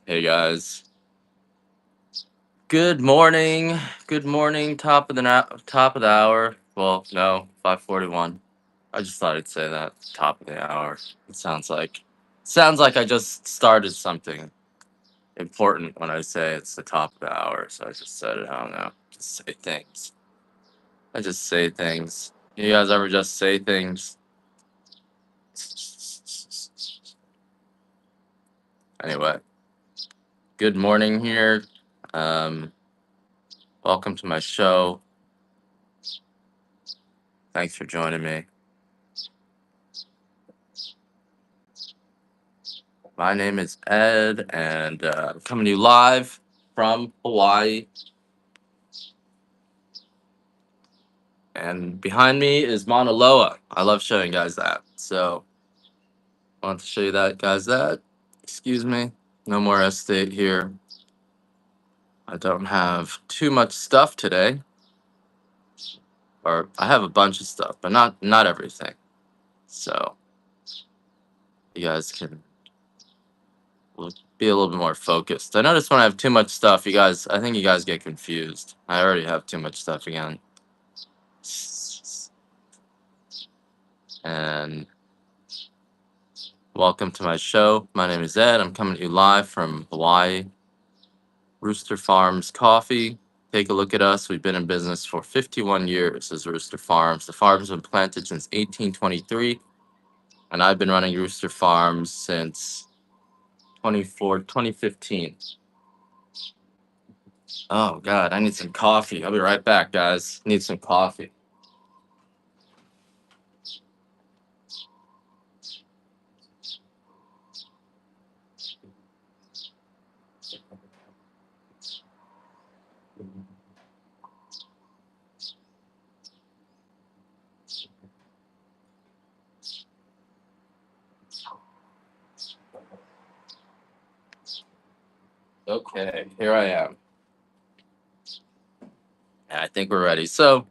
Hey guys. Good morning. Good morning. Top of the hour. Well, no, 5:41. I just thought I'd say that. Top of the hour. It sounds like I just started something important when I say it's the top of the hour. So I just said it. I don't know. Just say things. I just say things. You guys ever just say things? Anyway, good morning here. Um, Welcome to my show. Thanks for joining me. My name is Ed, and I'm coming to you live from Hawaii. And behind me is Mauna Loa. I love showing guys that. So I want to show you that, guys. That. Excuse me. No more estate here. I don't have too much stuff today, or I have a bunch of stuff, but not everything. So you guys can be a little bit more focused. I notice when I have too much stuff, I think you guys get confused. I already have too much stuff again. And welcome to my show. My name is Ed. I'm coming to you live from Hawaii. Rooster Farms Coffee. Take a look at us. We've been in business for 51 years as Rooster Farms. The farm's been planted since 1823, and I've been running Rooster Farms since 2015. Oh, God, I need some coffee. I'll be right back, guys. Need some coffee. Okay, here I am. And I think we're ready. So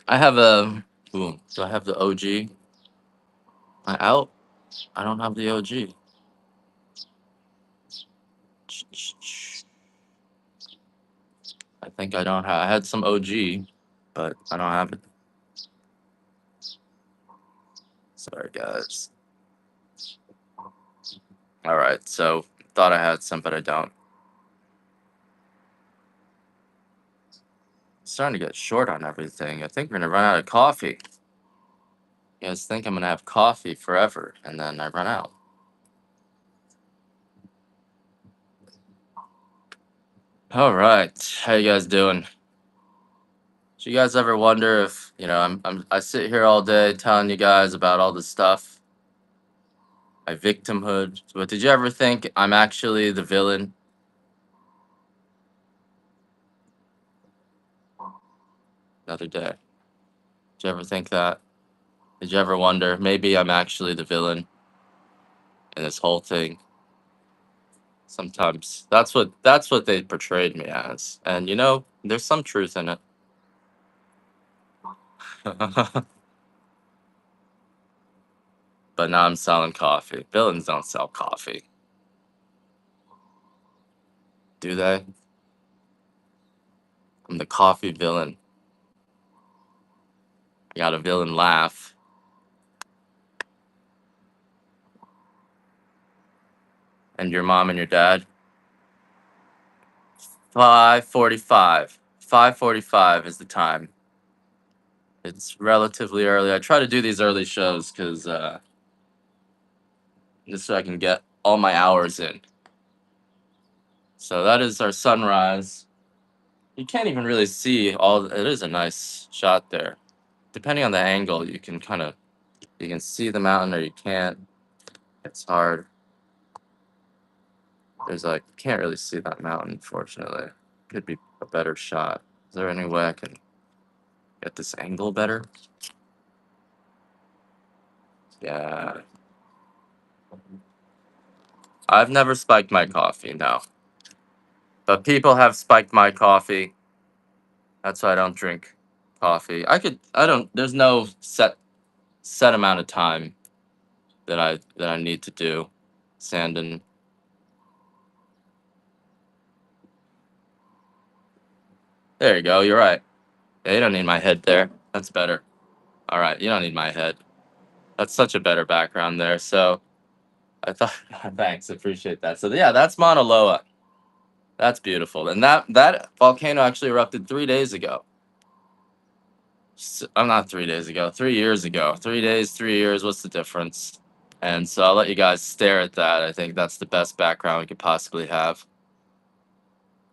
I have a. Ooh, do I have the OG? I out? I don't have the OG. I think I don't have. I had some OG, but I don't have it. Sorry, guys. All right, so thought I had some, but I don't. Starting to get short on everything. I think we're gonna run out of coffee. You guys think I'm gonna have coffee forever, and then I run out. All right, how you guys doing? Do you guys ever wonder if I sit here all day telling you guys about all this stuff, my victimhood, but did you ever think I'm actually the villain? Another day. Did you ever think that? Did you ever wonder maybe I'm actually the villain in this whole thing? Sometimes that's what they portrayed me as, and there's some truth in it. But now I'm selling coffee. Villains don't sell coffee, do they? I'm the coffee villain. I got a villain laugh. And your mom and your dad? 5:45. 5:45 is the time. It's relatively early. I try to do these early shows because just so I can get all my hours in. So that is our sunrise. You can't even really see all. It is a nice shot there. Depending on the angle, you can see the mountain or you can't. It's hard. There's like you can't really see that mountain. Fortunately, could be a better shot. Is there any way I can get this angle better? Yeah, I've never spiked my coffee. No, but people have spiked my coffee. That's why I don't drink coffee. I don't. There's no set amount of time that I need to do sanding. There you go. You're right. Yeah, you don't need my head there. That's better. All right, you don't need my head. That's such a better background there. So I thought, thanks, appreciate that. So yeah, that's Mauna Loa. That's beautiful. And that volcano actually erupted 3 days ago. I'm not 3 days ago. 3 years ago. 3 days, 3 years. What's the difference? And so I'll let you guys stare at that. I think that's the best background we could possibly have.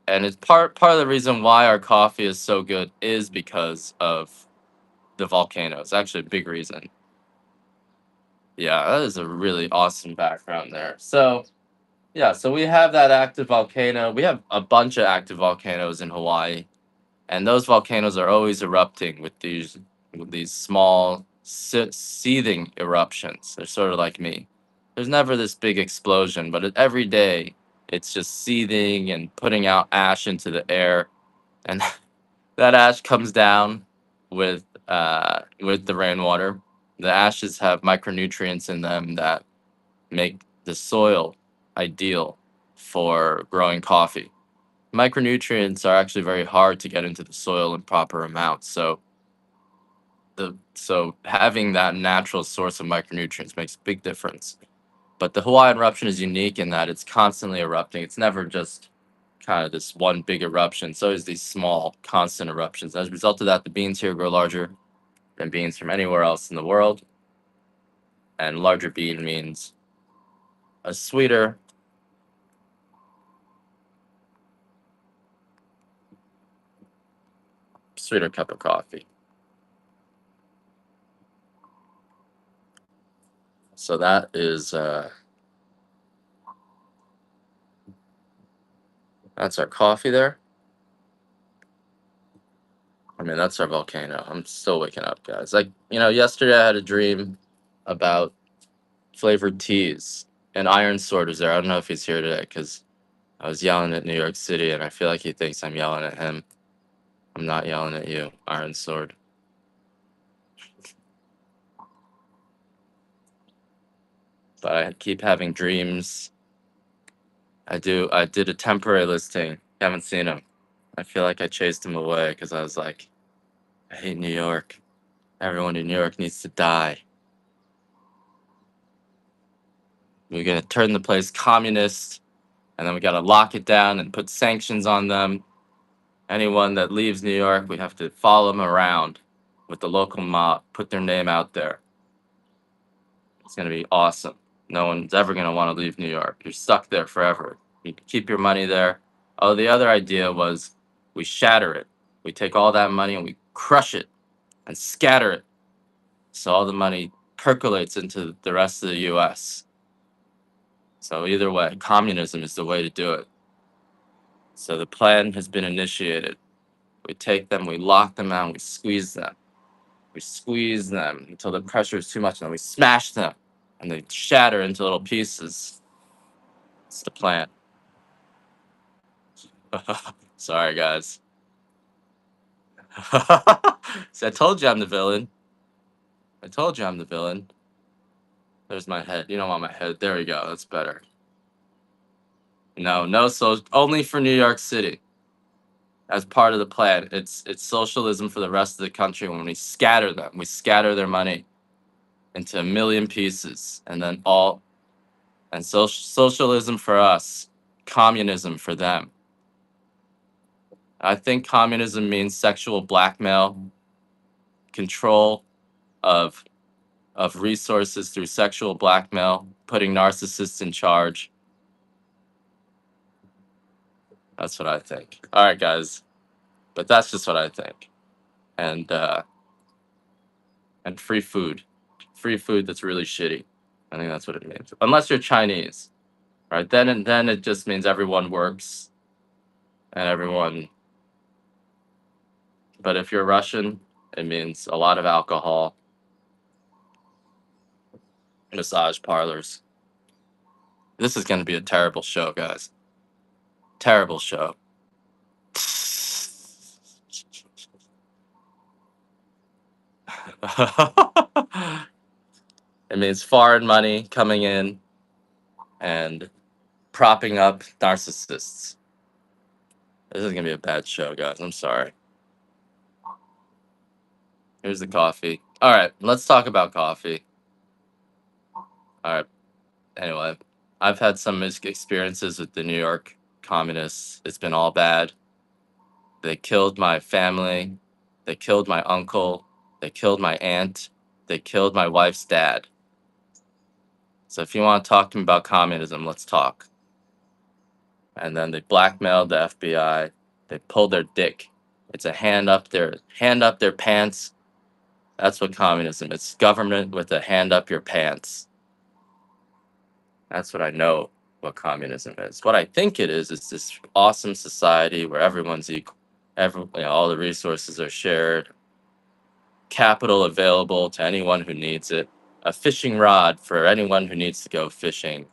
And it's part of the reason why our coffee is so good is because of the volcano. It's actually a big reason. Yeah, that is a really awesome background there. So yeah, so we have that active volcano. We have a bunch of active volcanoes in Hawaii, and those volcanoes are always erupting with these small seething eruptions. They're sort of like me. There's never this big explosion, but every day it's just seething and putting out ash into the air, and that ash comes down with the rainwater. The ashes have micronutrients in them that make the soil ideal for growing coffee. Micronutrients are actually very hard to get into the soil in proper amounts. So having that natural source of micronutrients makes a big difference. But the Hawaiian eruption is unique in that it's constantly erupting. It's never just kind of this one big eruption. So it's these small, constant eruptions. As a result of that, the beans here grow larger than beans from anywhere else in the world. And larger bean means a sweeter cup of coffee. So that's our coffee there. I mean, that's our volcano. I'm still waking up, guys. Like, yesterday I had a dream about flavored teas, and Iron Sword was there. I don't know if he's here today because I was yelling at New York City, and I feel like he thinks I'm yelling at him. I'm not yelling at you, Iron Sword. But I keep having dreams. I do. I did a temporary listing. Haven't seen him. I feel like I chased him away because I was like, I hate New York. Everyone in New York needs to die. We're gonna turn the place communist, and then we gotta lock it down and put sanctions on them. Anyone that leaves New York, we have to follow them around with the local mob, put their name out there. It's gonna be awesome. No one's ever gonna want to leave New York. You're stuck there forever. You can keep your money there. Oh, the other idea was we shatter it. We take all that money and we crush it and scatter it, so all the money percolates into the rest of the U.S. So either way, communism is the way to do it. So the plan has been initiated. We take them, we lock them out, we squeeze them. We squeeze them until the pressure is too much, and then we smash them, and they shatter into little pieces. It's the plan. Sorry, guys. See, I told you I'm the villain. I told you I'm the villain. There's my head. You don't want my head. There we go. That's better. No, no, so only for New York City. As part of the plan. It's socialism for the rest of the country. When we scatter them, we scatter their money into a million pieces, and then socialism for us, communism for them. I think communism means sexual blackmail, control of resources through sexual blackmail, putting narcissists in charge. That's what I think. All right, guys, but that's just what I think. And free food that's really shitty. I think that's what it means. Unless you're Chinese, right? Then it just means everyone works and everyone. But if you're Russian, it means a lot of alcohol, massage parlors. This is going to be a terrible show, guys. Terrible show. It means foreign money coming in and propping up narcissists. This is going to be a bad show, guys. I'm sorry. Here's the coffee. All right, let's talk about coffee. All right. Anyway, I've had some experiences with the New York communists. It's been all bad. They killed my family. They killed my uncle. They killed my aunt. They killed my wife's dad. So if you want to talk to me about communism, let's talk. And then they blackmailed the FBI. They pulled their dick. It's a hand up their pants. That's what communism. It's government with a hand up your pants. That's what I know what communism is. What I think it is this awesome society where everyone's equal. All the resources are shared, capital available to anyone who needs it, a fishing rod for anyone who needs to go fishing,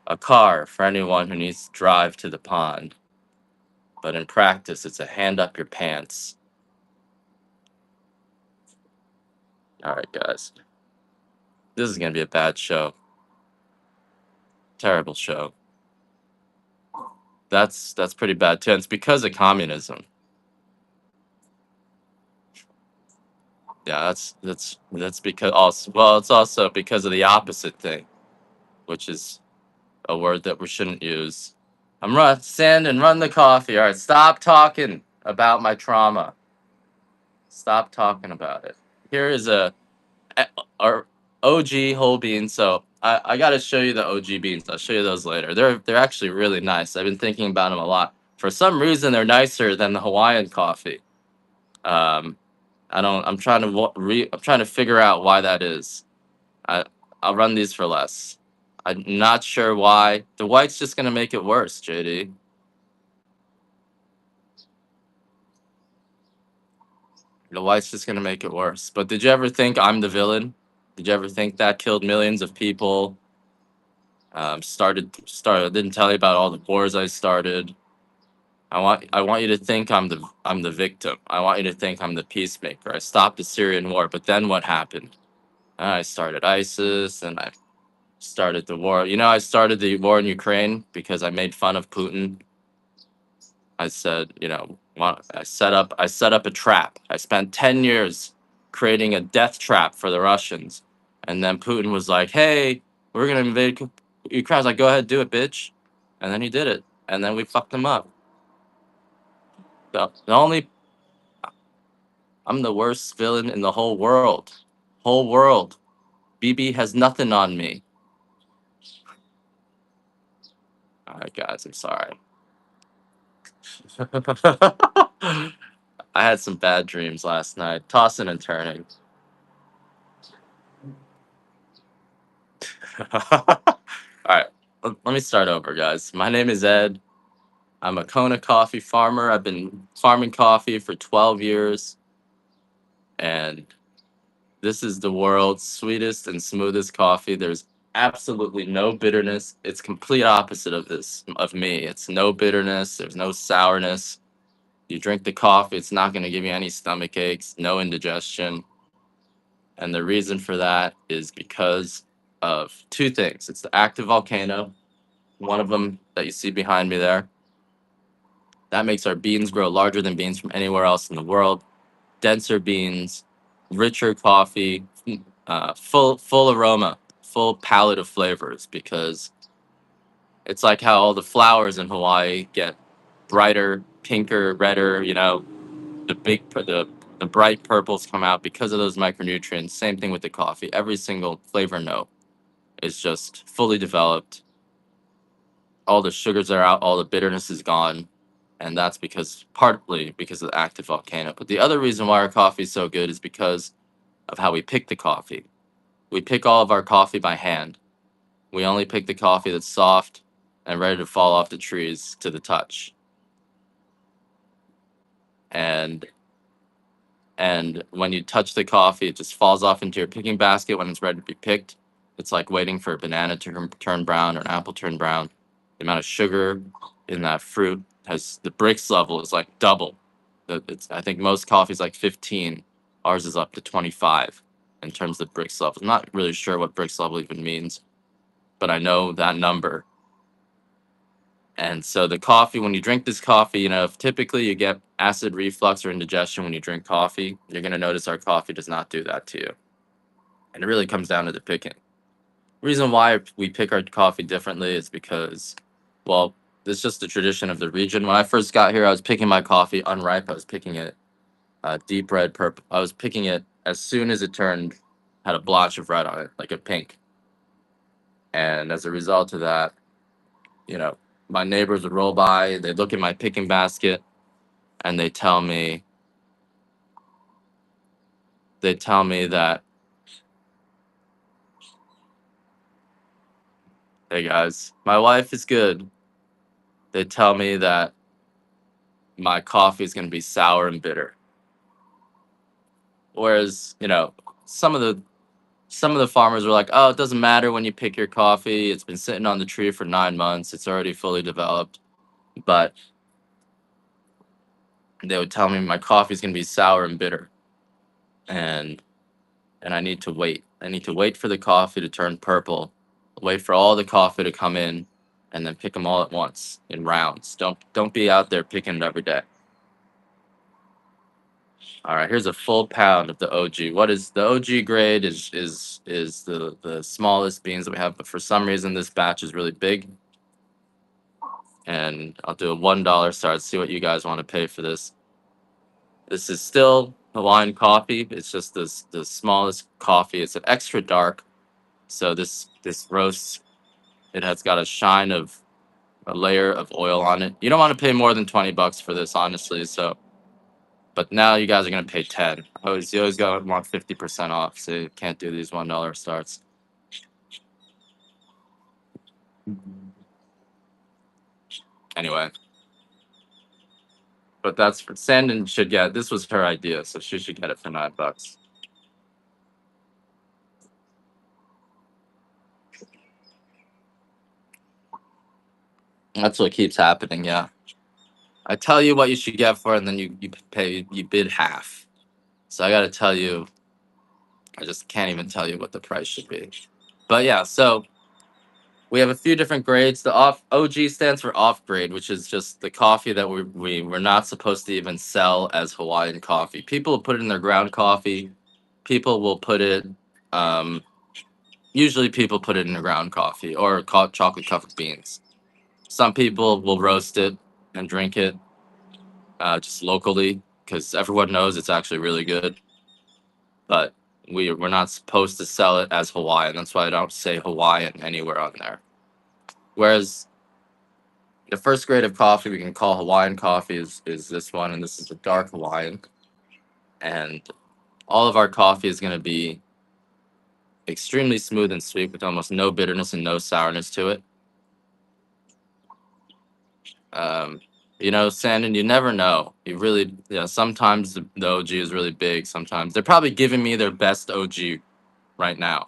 a car for anyone who needs to drive to the pond. But in practice, it's a hand up your pants. All right, guys. This is going to be a bad show. Terrible show. That's pretty bad too. And it's because of communism. Yeah, that's because also it's also because of the opposite thing, which is a word that we shouldn't use. Stand and run the coffee. All right, stop talking about my trauma. Stop talking about it. Here is our OG whole beans. So I got to show you the OG beans. I'll show you those later. They're actually really nice. I've been thinking about them a lot. For some reason, they're nicer than the Hawaiian coffee. Um, I don't. I'm trying to figure out why that is. I I'll run these for less. I'm not sure why. The white's just gonna make it worse, JD. The white's just gonna make it worse. But did you ever think I'm the villain? Did you ever think that killed millions of people? Started. Didn't tell you about all the wars I started. I want you to think I'm the victim. I want you to think I'm the peacemaker. I stopped the Syrian war, but then what happened? I started ISIS, and I started the war. I started the war in Ukraine because I made fun of Putin. I said, I set up a trap. I spent 10 years creating a death trap for the Russians. And then Putin was like, "Hey, we're going to invade Ukraine." I was like, "Go ahead, do it, bitch." And then he did it. And then we fucked him up. The only I'm the worst villain in the whole world. Whole world. BB has nothing on me. All right, guys, I'm sorry. I had some bad dreams last night, tossing and turning. All right, let me start over, guys. My name is Ed. I'm a Kona coffee farmer. I've been farming coffee for 12 years, and this is the world's sweetest and smoothest coffee. There's absolutely no bitterness. It's complete opposite of me. It's no bitterness. There's no sourness. You drink the coffee, it's not going to give you any stomach aches, no indigestion. And the reason for that is because of two things. It's the active volcano, one of them that you see behind me there. That makes our beans grow larger than beans from anywhere else in the world. Denser beans, richer coffee, full aroma, full palette of flavors. Because it's like how all the flowers in Hawaii get brighter, pinker, redder. The bright purples come out because of those micronutrients. Same thing with the coffee. Every single flavor note is just fully developed. All the sugars are out, all the bitterness is gone, and that's partly because of the active volcano. But the other reason why our coffee is so good is because of how we pick the coffee. We pick all of our coffee by hand. We only pick the coffee that's soft and ready to fall off the trees to the touch. And when you touch the coffee, it just falls off into your picking basket when it's ready to be picked. It's like waiting for a banana to turn brown or an apple turn brown. The amount of sugar in that fruit has the Brix level is like double. I think most coffee is like 15. Ours is up to 25 in terms of Brix level. I'm not really sure what Brix level even means, but I know that number. And so the coffee, when you drink this coffee, if typically you get acid reflux or indigestion when you drink coffee, you're going to notice our coffee does not do that to you. And it really comes down to the picking. Reason why we pick our coffee differently is because, well, it's just the tradition of the region. When I first got here, I was picking my coffee unripe. I was picking it deep red purple. I was picking it as soon as it turned, had a blotch of red on it, like a pink. And as a result of that, you know, my neighbors would roll by, they look at my picking basket, and they tell me that, hey guys, my wife is good. They tell me that my coffee is going to be sour and bitter. Whereas, some of the some of the farmers were like, "Oh, it doesn't matter when you pick your coffee. It's been sitting on the tree for 9 months. It's already fully developed." But they would tell me my coffee is going to be sour and bitter, and I need to wait. I need to wait for the coffee to turn purple, wait for all the coffee to come in, and then pick them all at once in rounds. Don't be out there picking it every day. All right, here's a full pound of the OG. What is the OG grade? Is the smallest beans that we have, but for some reason this batch is really big, and I'll do a $1 start. See what you guys want to pay for this. This is still Hawaiian coffee. It's just the smallest coffee. It's an extra dark, so this roast, it has got a shine of a layer of oil on it. You don't want to pay more than $20 for this, honestly. So, but now you guys are gonna pay 10. You always got want 50% off, so you can't do these $1 starts. Anyway, but that's for Sandon should get. This was her idea, so she should get it for $9. That's what keeps happening. Yeah, I tell you what you should get for it, and then you bid half. So I got to tell you, I just can't even tell you what the price should be. But yeah, so we have a few different grades. The off OG stands for off grade, which is just the coffee that we're not supposed to even sell as Hawaiian coffee. People will put it in their ground coffee. People will put it. Um, Usually, people put it in their ground coffee or chocolate covered beans. Some people will roast it and drink it just locally because everyone knows it's actually really good. But we're not supposed to sell it as Hawaiian. That's why I don't say Hawaiian anywhere on there. Whereas the first grade of coffee we can call Hawaiian coffee is this one, and this is the dark Hawaiian. And all of our coffee is going to be extremely smooth and sweet with almost no bitterness and no sourness to it. Um, Sandon, you never know. Sometimes the OG is really big. Sometimes they're probably giving me their best OG right now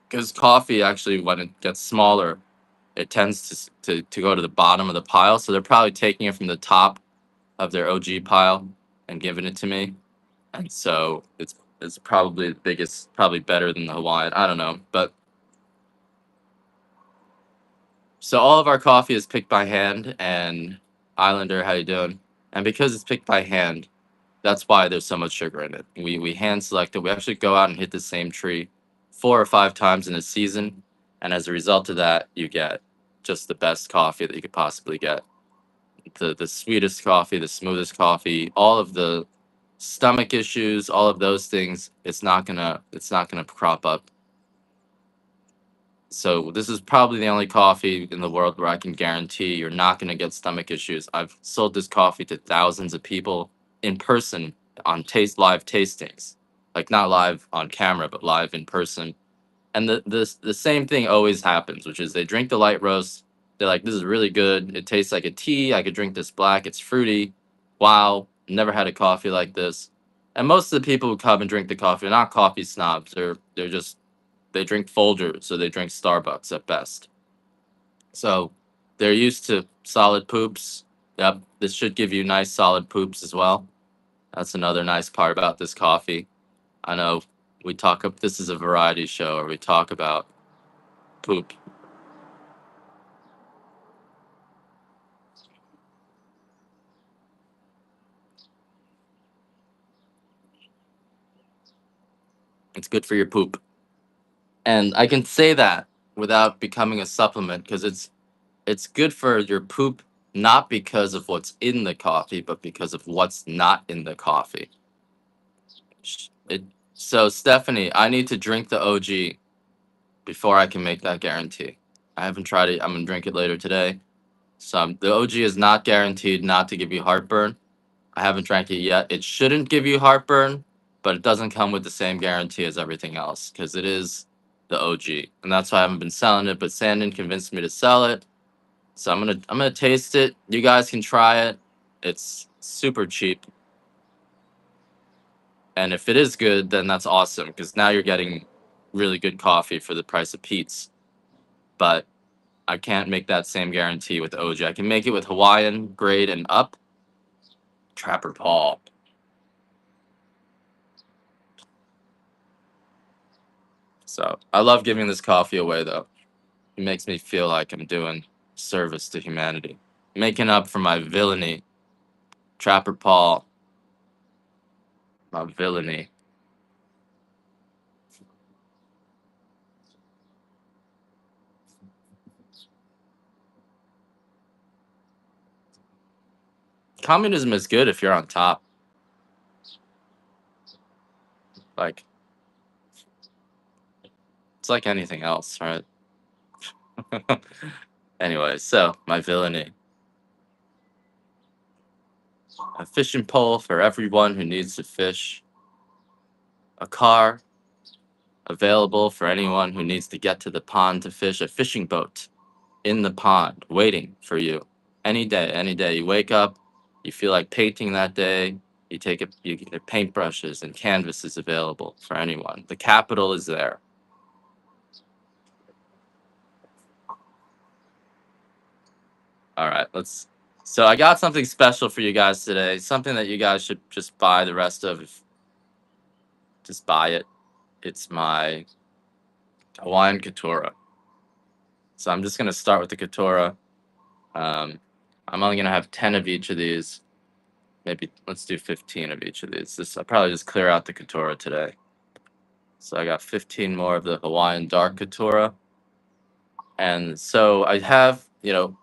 because coffee actually, when it gets smaller, it tends to go to the bottom of the pile. So they're probably taking it from the top of their OG pile and giving it to me. And so it's probably the biggest, probably better than the Hawaiian. I don't know, but so all of our coffee is picked by hand. And Islander, how you doing? And because it's picked by hand, that's why there's so much sugar in it. We hand select it. We actually go out and hit the same tree 4 or 5 times in a season, and as a result of that, you get just the best coffee that you could possibly get. The sweetest coffee, the smoothest coffee, all of the stomach issues, all of those things, it's not gonna crop up. So this is probably the only coffee in the world where I can guarantee you're not gonna get stomach issues. I've sold this coffee to thousands of people in person on taste live tastings. Like not live on camera, but live in person. And the same thing always happens, which is they drink the light roast. They're like, "This is really good. It tastes like a tea. I could drink this black. It's fruity. Wow, never had a coffee like this." And most of the people who come and drink the coffee are not coffee snobs. They're just they drink Folgers, so they drink Starbucks at best. So they're used to solid poops. Yep, this should give you nice solid poops as well. That's another nice part about this coffee. I know we talk. This is a variety show, where we talk about poop. It's good for your poop. And I can say that without becoming a supplement because it's good for your poop not because of what's in the coffee, but because of what's not in the coffee. It, so Stephanie, I need to drink the OG before I can make that guarantee. I haven't tried it. I'm gonna drink it later today. So the OG is not guaranteed not to give you heartburn. I haven't drank it yet. It shouldn't give you heartburn, but it doesn't come with the same guarantee as everything else because it is the OG, and that's why I haven't been selling it. But Sandon convinced me to sell it, so I'm gonna taste it. You guys can try it. It's super cheap, and if it is good, then that's awesome because now you're getting really good coffee for the price of Pete's. But I can't make that same guarantee with OG. I can make it with Hawaiian grade and up. Trapper Paul. So I love giving this coffee away though. It makes me feel like I'm doing service to humanity, making up for my villainy. Trapper Paul, my villainy. Communism is good if you're on top. Like, it's like anything else, right? Anyway, so my villainy. A fishing pole for everyone who needs to fish. A car available for anyone who needs to get to the pond to fish. A fishing boat in the pond waiting for you any day, any day. You wake up, you feel like painting that day, you take it, you get paintbrushes and canvases available for anyone. The capital is there. All right, let's. So I got something special for you guys today. Something that you guys should just buy the rest of. Just buy it. It's my Hawaiian Katura. So I'm just gonna start with the Katura. Um, I'm only gonna have 10 of each of these. Maybe let's do 15 of each of these. This I'll probably just clear out the Katura today. So I got 15 more of the Hawaiian dark Katura. And so I have,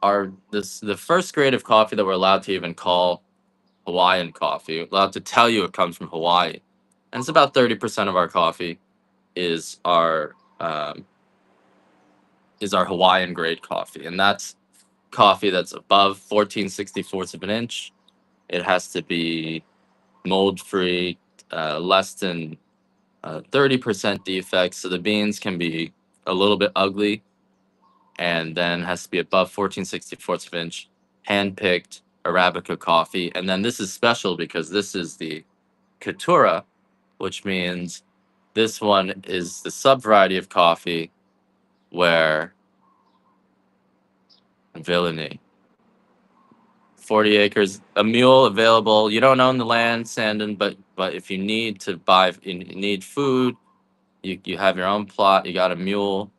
our this the first grade of coffee that we're allowed to even call Hawaiian coffee. We're allowed to tell you it comes from Hawaii. And it's about 30% of our coffee is our Hawaiian grade coffee. And that's coffee that's above 14/64 of an inch. It has to be mold free, less than 30% defects. So the beans can be a little bit ugly, and then has to be above 14/64 of an inch, hand picked Arabica coffee. And then this is special because this is the Katura, which means this one is the sub variety of coffee where villainy. 40 acres, a mule available. You don't own the land, Sandon, but if you need to buy, you need food, you have your own plot. You got a mule,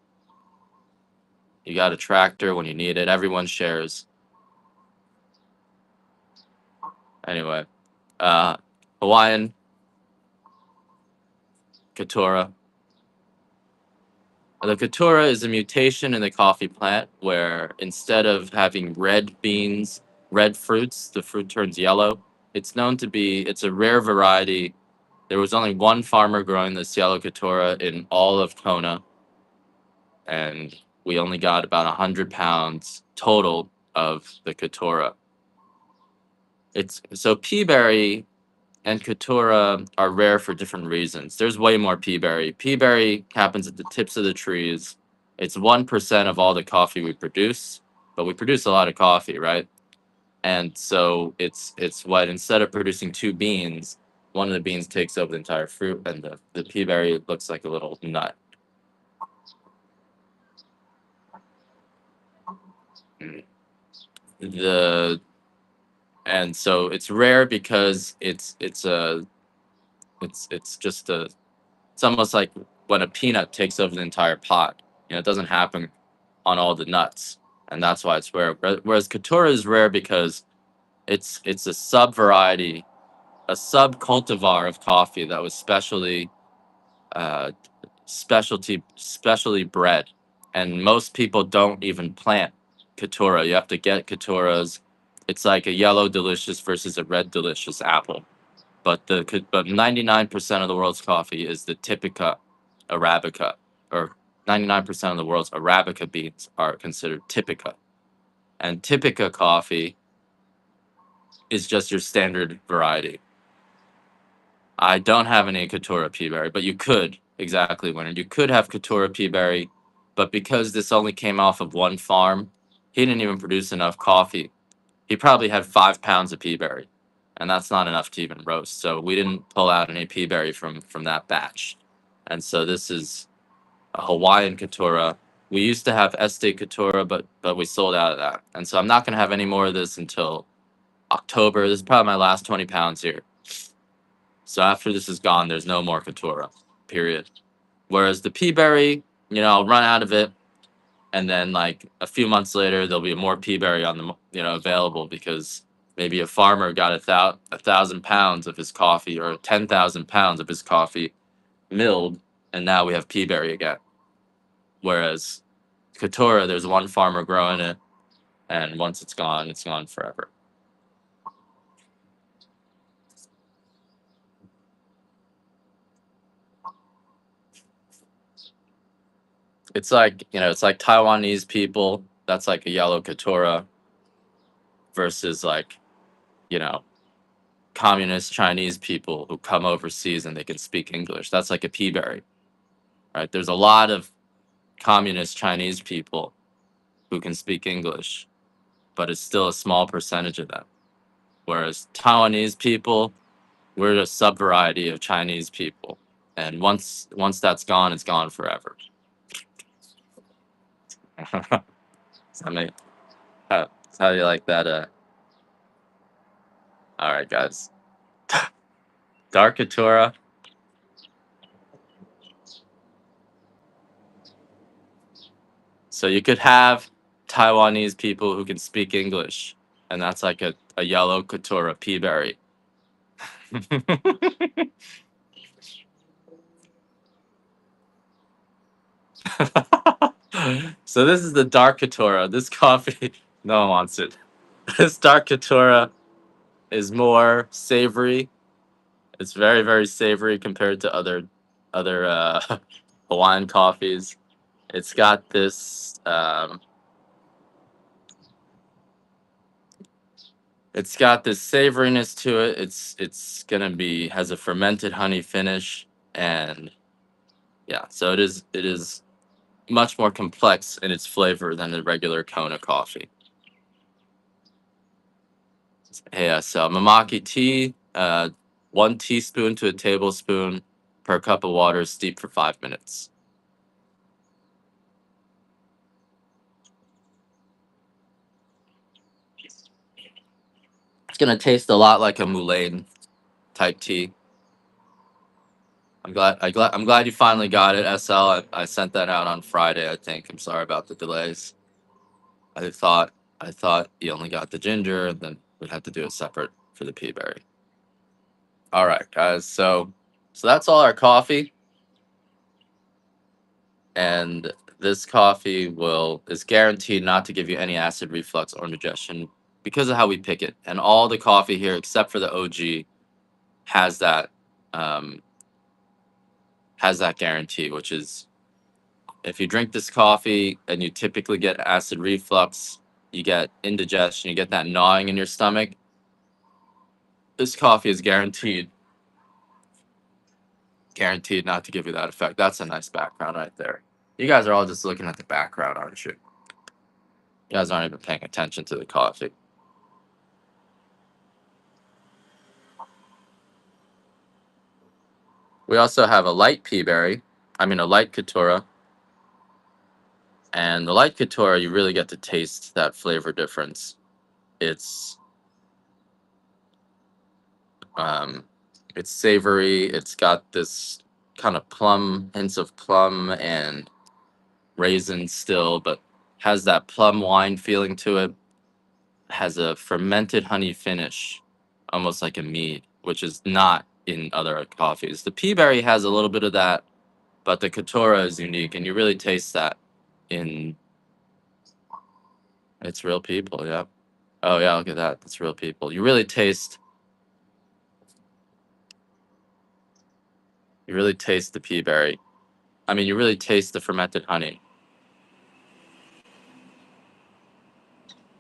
you got a tractor when you need it. Everyone shares. Anyway, uh, Hawaiian Katura. The Katura is a mutation in the coffee plant where instead of having red beans, red fruits, the fruit turns yellow. It's a rare variety. There was only one farmer growing this yellow Katura in all of Kona, and we only got about 100 pounds total of the Katura. It's so peaberry and Katura are rare for different reasons. There's way more peaberry. Peaberry happens at the tips of the trees. It's 1% of all the coffee we produce, but we produce a lot of coffee, right? And so it's what instead of producing two beans, one of the beans takes over the entire fruit, and the peaberry looks like a little nut. Mm. The and so it's rare because it's just a it's almost like when a peanut takes over the entire pot. It doesn't happen on all the nuts, and that's why it's rare. Whereas Katura is rare because it's a sub variety, a sub cultivar of coffee that was specially uh, specialty bread, and most people don't even plant Katura. You have to get Katuras. It's like a yellow delicious versus a red delicious apple. But 99% of the world's coffee is the Typica Arabica, or 99% of the world's Arabica beans are considered Typica. And Typica coffee is just your standard variety. I don't have any Katura peaberry, but you could, exactly, Winter. You could have Katura peaberry, but because this only came off of one farm, he didn't even produce enough coffee. He probably had 5 pounds of peaberry, and that's not enough to even roast. So we didn't pull out any peaberry from that batch. And so this is a Hawaiian Katura. We used to have Este Katura, but we sold out of that. And so I'm not going to have any more of this until October. This is probably my last 20 pounds here. So after this is gone, there's no more Katura, period. Whereas the peaberry, I'll run out of it, and then like a few months later, there'll be more peaberry on the available because maybe a farmer got 1,000 pounds of his coffee or 10,000 pounds of his coffee milled, and now we have peaberry again. Whereas Katura, there's one farmer growing it, and once it's gone forever. It's like Taiwanese people. That's like a yellow Katura versus like you know communist Chinese people who come overseas and they can speak English. That's like a peaberry, right? There's a lot of communist Chinese people who can speak English, but it's still a small percentage of them. Whereas Taiwanese people, we're a sub variety of Chinese people, and once that's gone, it's gone forever. I mean, how do you like that? All right, guys. Dark Katura. So you could have Taiwanese people who can speak English, and that's like a yellow Katura peaberry. So this is the dark Katura. This coffee, no one wants it. This dark Katura is more savory. It's very, very savory compared to other Hawaiian coffees. It's got this it's got this savoriness to it. It's gonna be has a fermented honey finish, and yeah, so it is much more complex in its flavor than the regular Kona coffee. Yeah, so Mamaki tea, 1 teaspoon to a tablespoon per cup of water, steep for 5 minutes. It's gonna taste a lot like a mulane type tea. I'm glad you finally got it, SL. I sent that out on Friday, I think. I'm sorry about the delays. I thought I thought you only got the ginger, and then we'd have to do it separate for the peaberry. All right, guys. So that's all our coffee, and this coffee will is guaranteed not to give you any acid reflux or indigestion because of how we pick it. And all the coffee here, except for the OG, has that um, has that guarantee, which is if you drink this coffee and you typically get acid reflux, you get indigestion, you get that gnawing in your stomach. This coffee is guaranteed not to give you that effect. That's a nice background right there. You guys are all just looking at the background, aren't you? You guys aren't even paying attention to the coffee. We also have a light peaberry, a light Katura. And the light Katura, you really get to taste that flavor difference. It's um, it's savory. It's got this kind of hints of plum and raisin still, but has that plum wine feeling to it. Has a fermented honey finish, almost like a mead, which is not in other coffees. The peaberry has a little bit of that, but the Katora is unique, and you really taste that in it's real people. Yeah. Oh yeah, look at that. That's real people. You really taste the pea berry. I mean, you really taste the fermented honey.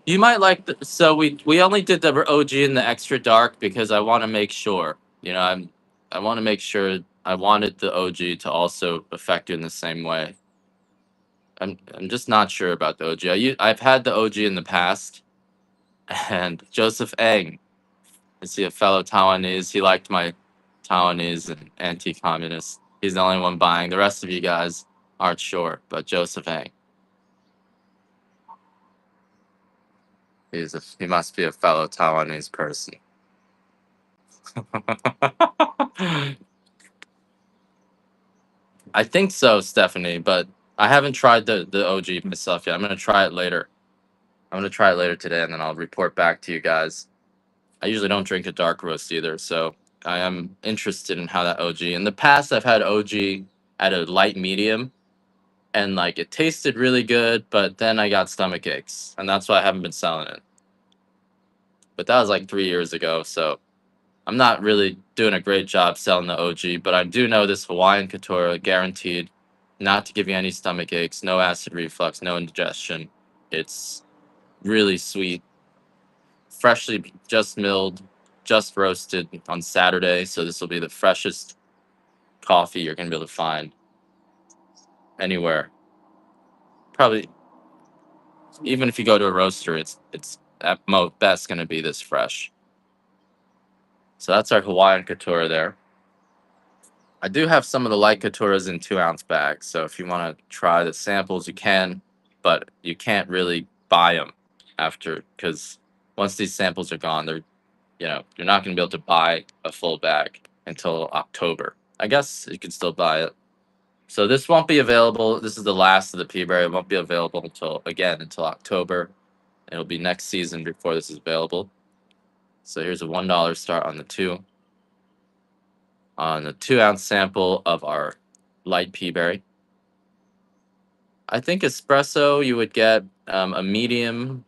You might like the, so we only did the OG in the extra dark because I want to make sure. I want to make sure I wanted the OG to also affect you in the same way. I'm just not sure about the OG. I've had the OG in the past, and Joseph Eng, is he a fellow Taiwanese? He liked my Taiwanese and anti-communist. He's the only one buying. The rest of you guys aren't sure, but Joseph Eng, he must be a fellow Taiwanese person. I think so, Stephanie, but I haven't tried the OG myself yet. I'm gonna try it later. I'm gonna try it later today, and then I'll report back to you guys. I usually don't drink a dark roast either, so I am interested in how that OG. In the past, I've had OG at a light medium, and like it tasted really good, but then I got stomach aches, and that's why I haven't been selling it. But that was like 3 years ago, so I'm not really doing a great job selling the OG. But I do know this Hawaiian Katora guaranteed not to give you any stomach aches, no acid reflux, no indigestion. It's really sweet, freshly just milled, just roasted on Saturday. So this will be the freshest coffee you're gonna be able to find anywhere. Probably even if you go to a roaster, it's at best gonna be this fresh. So that's our Hawaiian Katura there. I do have some of the light Katuras in 2 ounce bags. So if you want to try the samples, you can, but you can't really buy them after because once these samples are gone, you're not going to be able to buy a full bag until October. I guess you can still buy it. So this won't be available. This is the last of the pea berry. It won't be available until October. It'll be next season before this is available. So here's a $1 start on the 2 ounce sample of our light pea berry. I think espresso you would get a medium.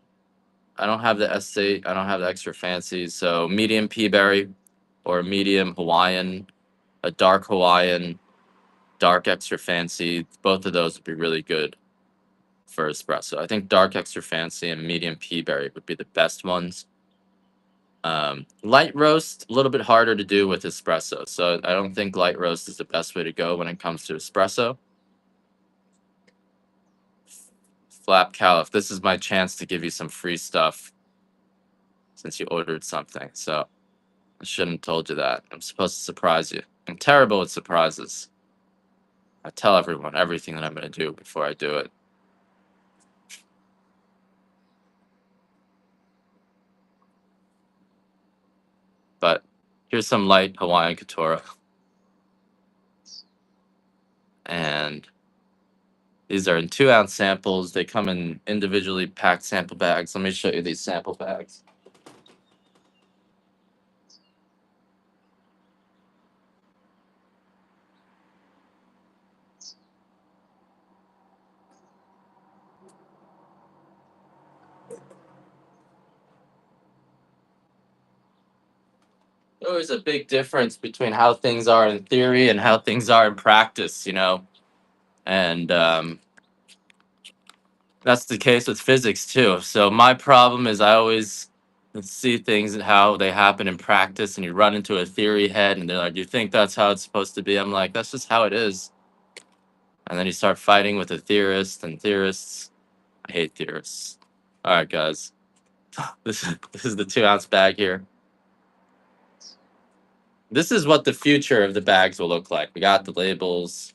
I don't have the S8. I don't have the extra fancy. So medium pea berry or a medium Hawaiian, a dark Hawaiian, dark extra fancy. Both of those would be really good for espresso. I think dark extra fancy and medium pea berry would be the best ones. Light roast, a little bit harder to do with espresso. So I don't think light roast is the best way to go when it comes to espresso. Flap Caliph, this is my chance to give you some free stuff since you ordered something. So I shouldn't have told you that. I'm supposed to surprise you. I'm terrible at surprises. I tell everyone everything that I'm going to do before I do it. But here's some light Hawaiian Katora. And these are in 2 ounce samples. They come in individually packed sample bags. Let me show you these sample bags. There's always a big difference between how things are in theory and how things are in practice. And that's the case with physics too. So my problem is I always see things and how they happen in practice, and you run into a theory head, and they're like, "You think that's how it's supposed to be?" I'm like, "That's just how it is." And then you start fighting with a theorist, and theorists. I hate theorists. All right, guys, this is the 2 ounce bag here. This is what the future of the bags will look like. We got the labels.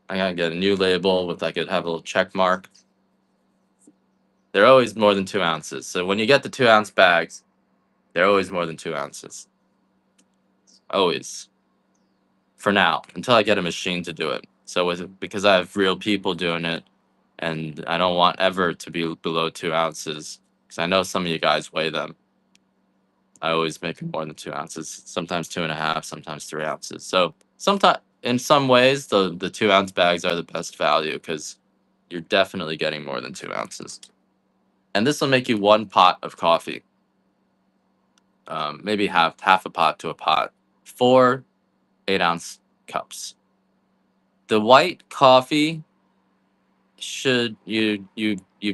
I gotta get a new label with like it have a little check mark. They're always more than 2 ounces. So when you get the 2 ounce bags, they're always more than 2 ounces. Always. For now, until I get a machine to do it. So because I have real people doing it, and I don't want ever to be below 2 ounces, because I know some of you guys weigh them. I always make it more than 2 ounces. Sometimes 2.5, sometimes 3 ounces. So sometimes in some ways, the 2 ounce bags are the best value because you're definitely getting more than 2 ounces. And this will make you one pot of coffee, maybe half a pot to a pot, 4 8 ounce cups. The white coffee should you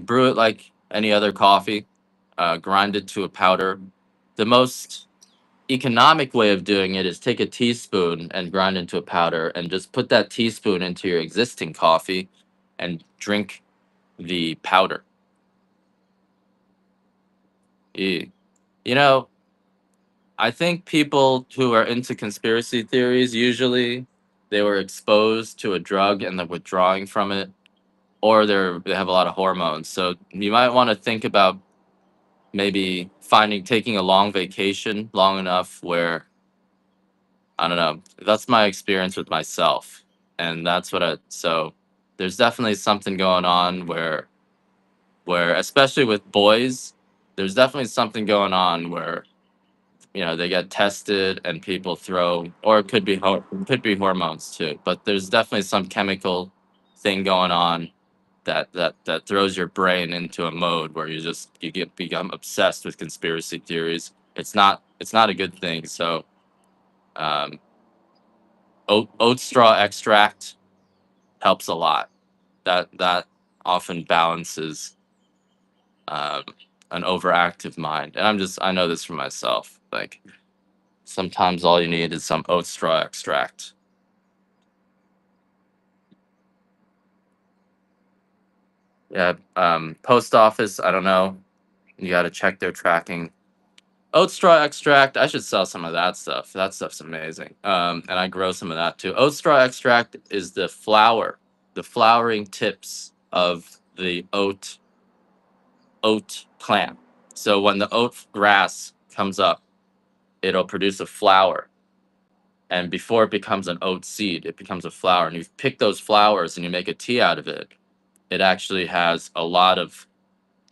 brew it like any other coffee, grind it to a powder. The most economic way of doing it is take a teaspoon and grind into a powder and just put that teaspoon into your existing coffee and drink the powder. You, you know, I think people who are into conspiracy theories usually they were exposed to a drug and they're withdrawing from it, or they have a lot of hormones. So you might want to think about maybe taking a long vacation long enough where I don't know. That's my experience with myself, and that's what I so there's definitely something going on where especially with boys, there's definitely something going on where they get tested and people throw, or it could be hormones too, but there's definitely some chemical thing going on that throws your brain into a mode where you get become obsessed with conspiracy theories. It's not a good thing. So um, oat straw extract helps a lot. That often balances um, an overactive mind, and I know this for myself. Like sometimes all you need is some oat straw extract. Yeah, post office. I don't know. You got to check their tracking. Oat straw extract. I should sell some of that stuff. That stuff's amazing. And I grow some of that too. Oat straw extract is the flowering tips of the oat plant. So when the oat grass comes up, it'll produce a flower. And before it becomes an oat seed, it becomes a flower. And you pick those flowers and you make a tea out of it. It actually has a lot of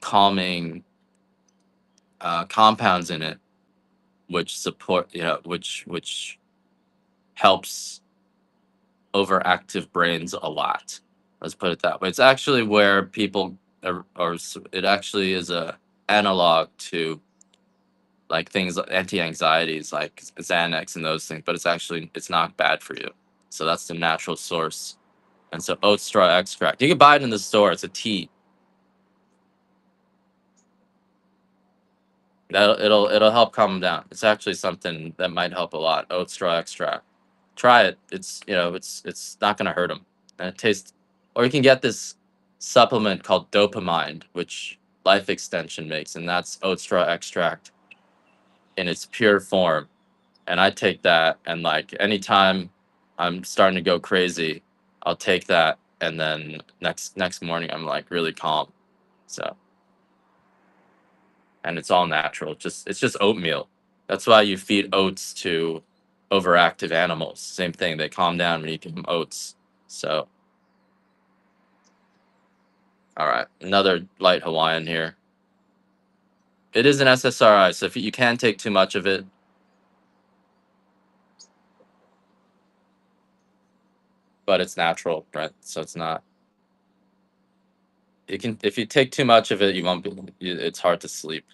calming compounds in it, which which helps overactive brains a lot. Let's put it that way. It's actually where people it actually is a analog to like things anti-anxieties like Xanax and those things, but it's not bad for you. So that's the natural source. And so oat straw extract. You can buy it in the store. It's a tea. It'll help calm them down. It's actually something that might help a lot. Oat straw extract. Try it. It's not gonna hurt them. And it tastes. Or you can get this supplement called dopamine, which Life Extension makes, and that's oat straw extract in its pure form. And I take that, and like anytime I'm starting to go crazy, I'll take that, and then next morning I'm like really calm. So and it's all natural. It's just oatmeal. That's why you feed oats to overactive animals. Same thing. They calm down when you give them oats. So all right, another light Hawaiian here. It is an SSRI, so if you can take too much of it, but it's natural, right? So it's not. You can if you take too much of it, you won't be. It's hard to sleep.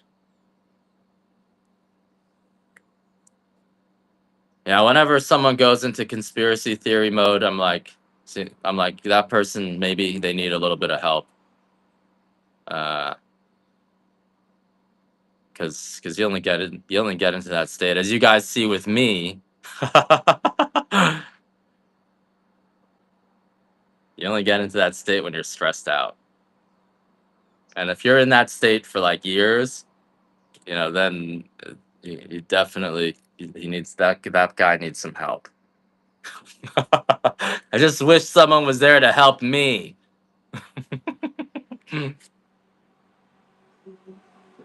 Yeah, whenever someone goes into conspiracy theory mode, I'm like that person. Maybe they need a little bit of help, uh, because you only get into that state, as you guys see with me. You only get into that state when you're stressed out, and if you're in that state for like years, then you definitely he needs that guy needs some help. I just wish someone was there to help me.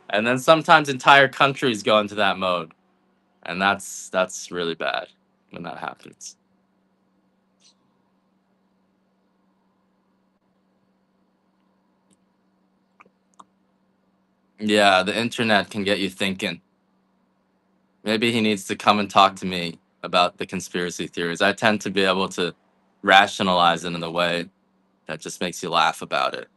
And then sometimes entire countries go into that mode, and that's really bad when that happens. Yeah, the internet can get you thinking. Maybe he needs to come and talk to me. about the conspiracy theories. I tend to be able to rationalize it in a way that just makes you laugh about it.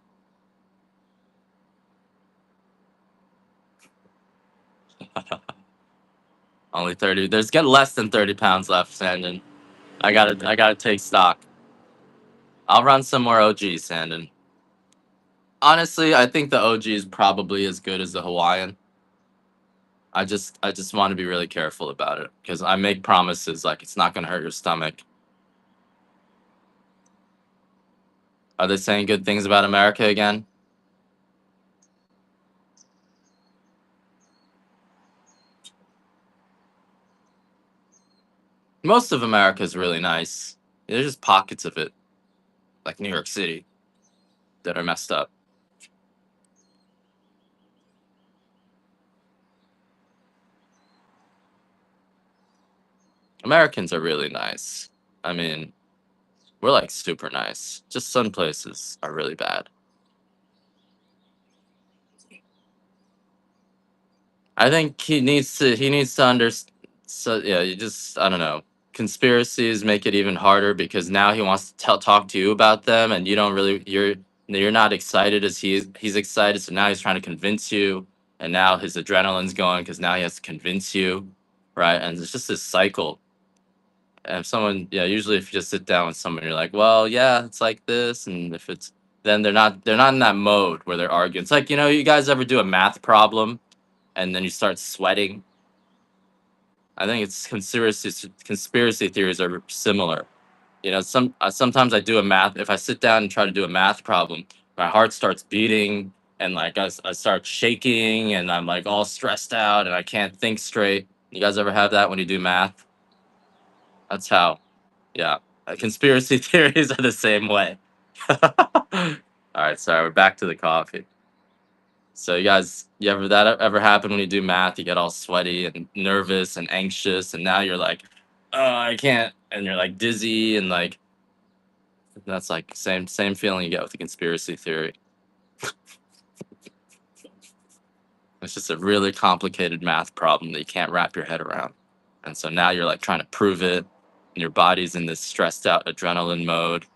Only 30. There's get less than 30 pounds left, Sandon. I gotta take stock. I'll run some more OGs, Sandon. Honestly, I think the OG is probably as good as the Hawaiian. I just want to be really careful about it because I make promises like it's not gonna hurt your stomach. Are they saying good things about America again? Most of America is really nice. There's just pockets of it, like New York City, that are messed up. Americans are really nice. I mean, we're like super nice. Just some places are really bad. I think he needs to understand. So yeah, you just I don't know. Conspiracies make it even harder because now he wants to talk to you about them, and you don't really you're not excited as he's excited. So now he's trying to convince you, and now his adrenaline's going because now he has to convince you, right? And it's just this cycle. And if someone, yeah, usually if you just sit down with someone, you're like, well, yeah, it's like this, and if it's then they're not in that mode where they're arguing. It's like you guys ever do a math problem and then you start sweating. I think it's conspiracy theories are similar. Sometimes I do a math. If I sit down and try to do a math problem, my heart starts beating and like I start shaking and I'm like all stressed out and I can't think straight. You guys ever have that when you do math? That's how. Yeah, conspiracy theories are the same way. All right, sorry. We're back to the coffee. So you ever that ever happen when you do math? You get all sweaty and nervous and anxious, and now you're like, oh, I can't, and you're like dizzy and like that's like same feeling you get with the conspiracy theory. It's just a really complicated math problem that you can't wrap your head around, and so now you're like trying to prove it, and your body's in this stressed out adrenaline mode.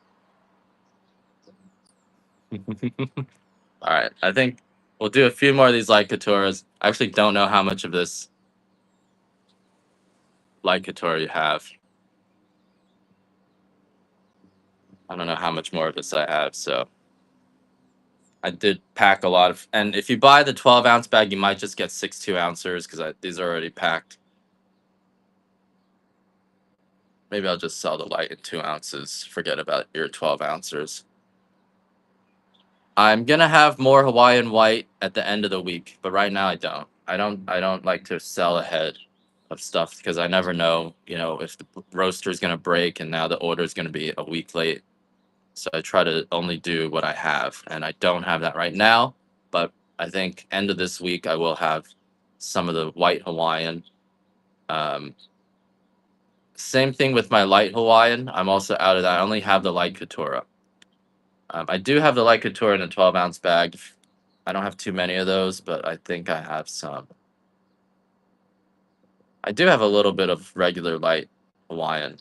All right, I think we'll do a few more of these light couturas. I actually don't know how much of this light couture you have. I don't know how much more of this I have, so I did pack a lot of. And if you buy the 12-ounce bag, you might just get 6 2 ounces because these are already packed. Maybe I'll just sell the light in 2 ounces. Forget about your 12 ounces. I'm gonna have more Hawaiian white at the end of the week, but right now I don't. I don't like to sell ahead of stuff because I never know, if the roaster is gonna break and now the order is gonna be a week late. So I try to only do what I have, and I don't have that right now. But I think end of this week I will have some of the white Hawaiian. Um, Same thing with my light Hawaiian. I'm also out of that. I only have the light Katura. I do have the light Katura in a 12-ounce bag. I don't have too many of those, but I think I have some. I do have a little bit of regular light Hawaiian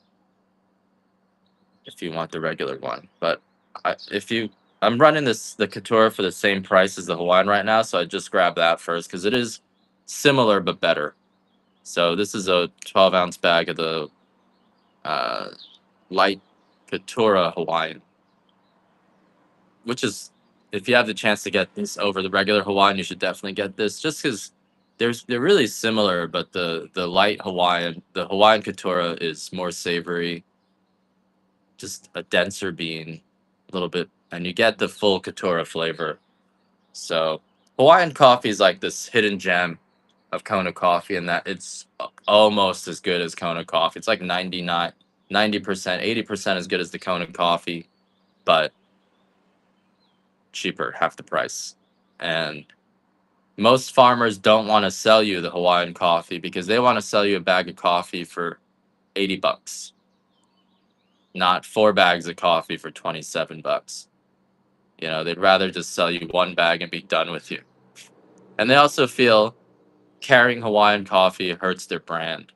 if you want the regular one. But I'm running the Couture for the same price as the Hawaiian right now, so I just grab that first because it is similar but better. So this is a 12-ounce bag of the uh, light Couture Hawaiian, which is if you have the chance to get this over the regular Hawaiian, you should definitely get this just because they're really similar, but the light Hawaiian, the Hawaiian Couture is more savory, just a denser bean, a little bit, and you get the full Katura flavor. So Hawaiian coffee is like this hidden gem of Kona coffee, and that it's almost as good as Kona coffee. It's like 99, 90%, 80% as good as the Kona coffee, but cheaper, half the price. And most farmers don't want to sell you the Hawaiian coffee because they want to sell you a bag of coffee for $80, not 4 bags of coffee for $27. They'd rather just sell you 1 bag and be done with you. And they also feel carrying Hawaiian coffee hurts their brand.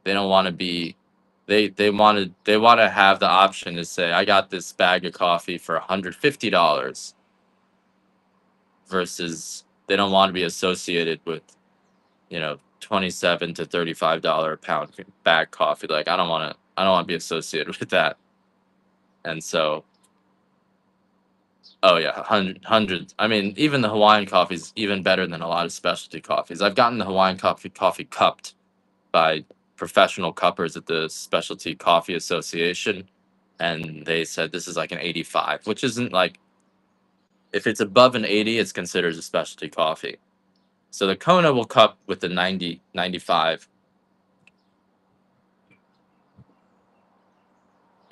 They don't want to be. They want to have the option to say, I got this bag of coffee for $150, versus they don't want to be associated with, 27 to $35 a pound bag coffee. Like, I don't want to be associated with that. And so, oh yeah, hundreds. I mean, even the Hawaiian coffee is even better than a lot of specialty coffees. I've gotten the Hawaiian coffee cupped by professional cuppers at the Specialty Coffee Association, and they said this is like an 85, which isn't like, if it's above an 80, it's considered a specialty coffee. So the Kona will cup with the 90, 95.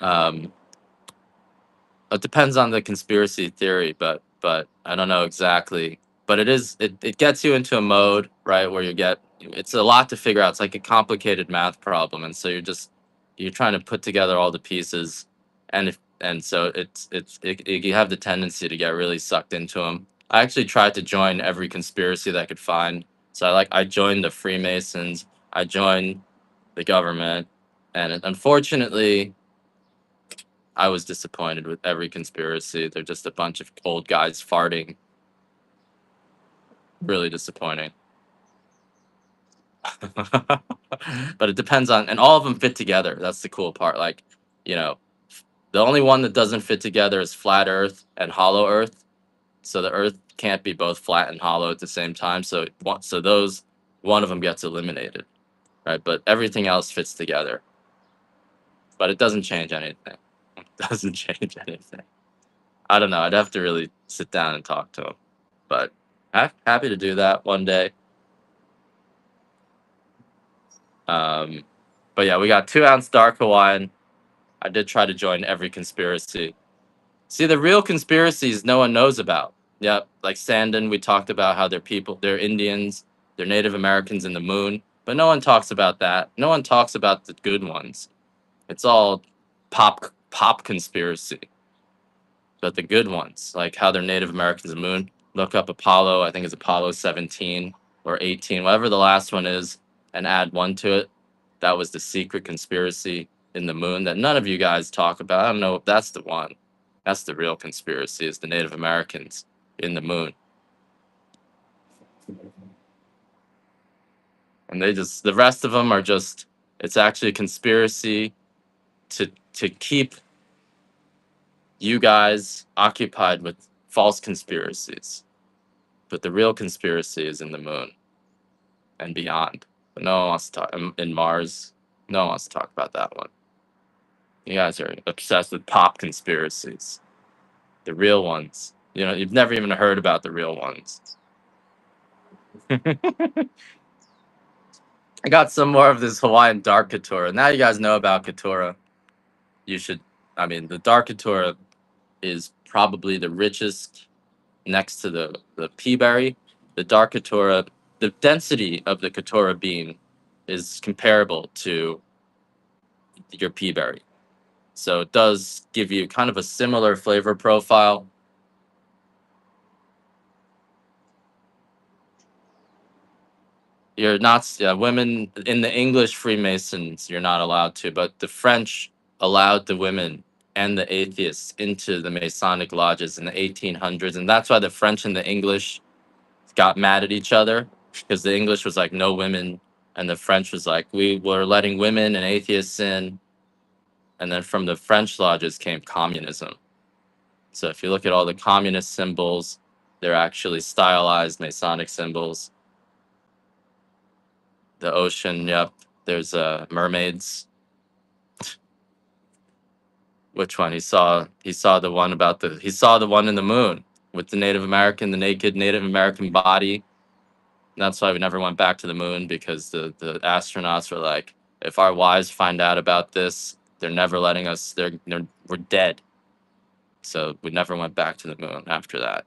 Um, it depends on the conspiracy theory, but I don't know exactly. But it gets you into a mode, right, where it's a lot to figure out. It's like a complicated math problem, and so you're trying to put together all the pieces, and so you have the tendency to get really sucked into them. I actually tried to join every conspiracy that I could find. So I joined the Freemasons, I joined the government, and unfortunately I was disappointed with every conspiracy. They're just a bunch of old guys farting. Really disappointing. But it depends on, and all of them fit together. That's the cool part. Like, you know, the only one that doesn't fit together is flat Earth and hollow Earth. So the Earth can't be both flat and hollow at the same time. So those, one of them gets eliminated, right? But everything else fits together. But it doesn't change anything. It doesn't change anything. I don't know. I'd have to really sit down and talk to him. But happy to do that one day. Um, but yeah, we got 2 ounce dark Hawaiian. I did try to join every conspiracy. See, the real conspiracies no one knows about. Yep, like Sandon, we talked about how they're Indians, they're Native Americans in the moon, but no one talks about that. No one talks about the good ones. It's all pop conspiracy. But the good ones, like how they're Native Americans in the moon, look up Apollo. I think it's Apollo 17 or 18, whatever the last one is, and add one to it. That was the secret conspiracy in the moon that none of you guys talk about. I don't know if that's the one. That's the real conspiracy, is the Native Americans in the moon. And the rest of them are just, it's actually a conspiracy to keep you guys occupied with false conspiracies. But the real conspiracy is in the moon and beyond. But no one wants to talk in Mars. No one wants to talk about that one. You guys are obsessed with pop conspiracies. The real ones. You've never even heard about the real ones. I got some more of this Hawaiian dark Katura. Now you guys know about Katura. You should. I mean, the dark Katura is probably the richest, next to the pea berry. The dark Katura, the density of the Katura bean is comparable to your pea berry. So it does give you kind of a similar flavor profile. You're not, yeah, women in the English Freemasons, you're not allowed to, but the French allowed the women and the atheists into the Masonic lodges in the 1800s. And that's why the French and the English got mad at each other, because the English was like, no women. And the French was like, we were letting women and atheists in. And then from the French lodges came communism. So if you look at all the communist symbols, they're actually stylized Masonic symbols. The ocean, yep. There's mermaids. Which one? He saw the one about he saw the one in the moon with the naked Native American body. And that's why we never went back to the moon, because the astronauts were like, if our wives find out about this, they're never letting us. We're dead. So we never went back to the moon after that.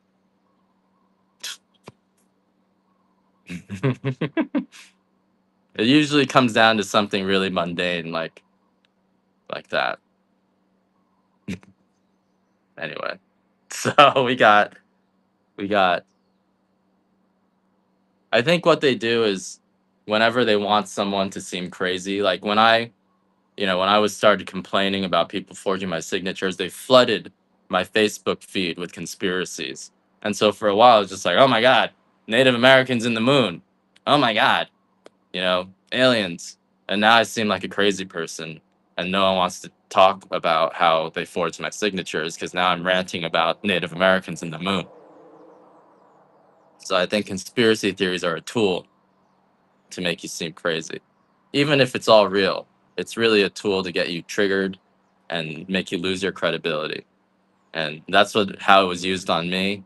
It usually comes down to something really mundane, like that. Anyway, so we got. I think what they do is, whenever they want someone to seem crazy, like when I was started complaining about people forging my signatures, they flooded my Facebook feed with conspiracies. And so for a while, I was just like, oh my God, Native Americans in the moon. Oh my God, aliens. And now I seem like a crazy person. And no one wants to talk about how they forged my signatures because now I'm ranting about Native Americans in the moon. So I think conspiracy theories are a tool to make you seem crazy. Even if it's all real, it's really a tool to get you triggered and make you lose your credibility. And that's how it was used on me.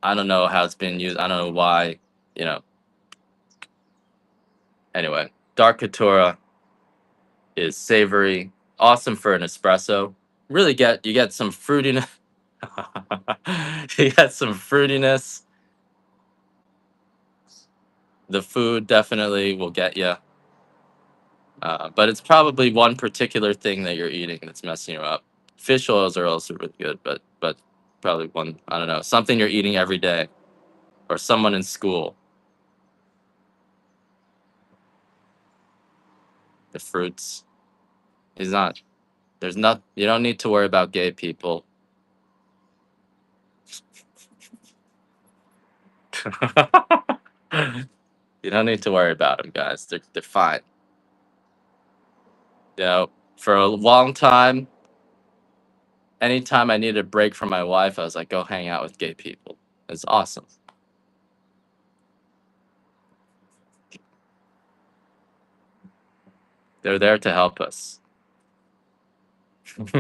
I don't know how it's been used. I don't know why, you know. Anyway, dark Katura is savory, awesome for an espresso. Really you get some fruitiness. You get some fruitiness. The food definitely will get you. But it's probably one particular thing that you're eating that's messing you up. Fish oils are also really good, but probably one, I don't know, something you're eating every day, or someone in school. The fruits. He's not. There's not. You don't need to worry about gay people. You don't need to worry about them, guys. They're fine. For a long time, anytime I needed a break from my wife, I was like, go hang out with gay people. It's awesome. They're there to help us. They're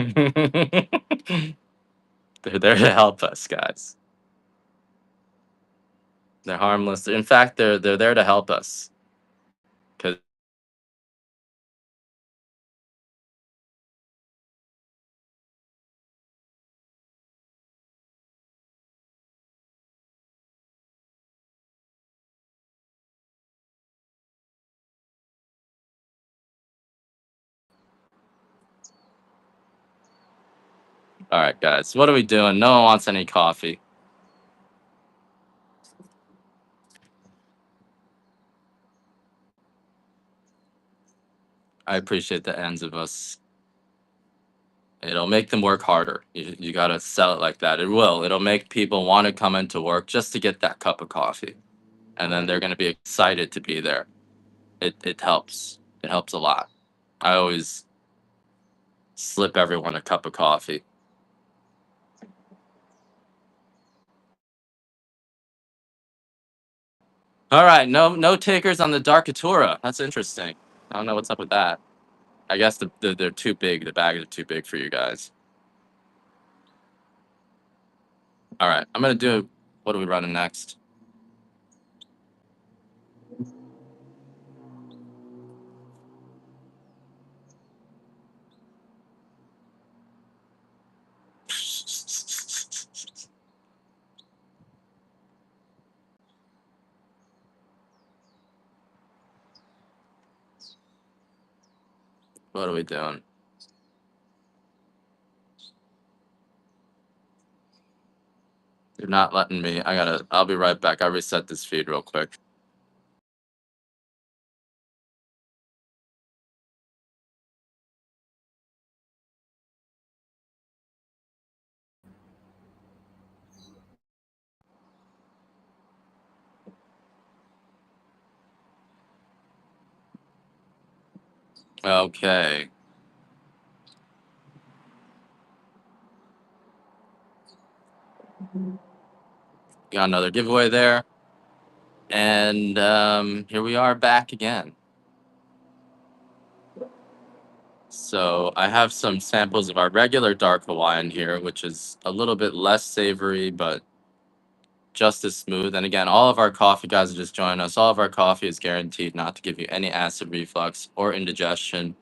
there to help us, guys. They're harmless. In fact, they're there to help us. 'Cause all right, guys, what are we doing? No one wants any coffee. I appreciate the ends of us. It'll make them work harder. You gotta sell it like that. It will. It'll make people want to come into work just to get that cup of coffee, and then they're gonna be excited to be there. It helps. It helps a lot. I always slip everyone a cup of coffee. All right, no takers on the Darkatura. That's interesting. I don't know what's up with that. I guess they're too big. The bags are too big for you guys. All right, I'm gonna do. What are we running next? What are we doing? You're not letting me. I'll be right back. I'll reset this feed real quick. Okay. Got another giveaway there. And here we are back again. So I have some samples of our regular dark Hawaiian here, which is a little bit less savory, but just as smooth. And again, all of our coffee, guys, are just joining us. All of our coffee is guaranteed not to give you any acid reflux or indigestion.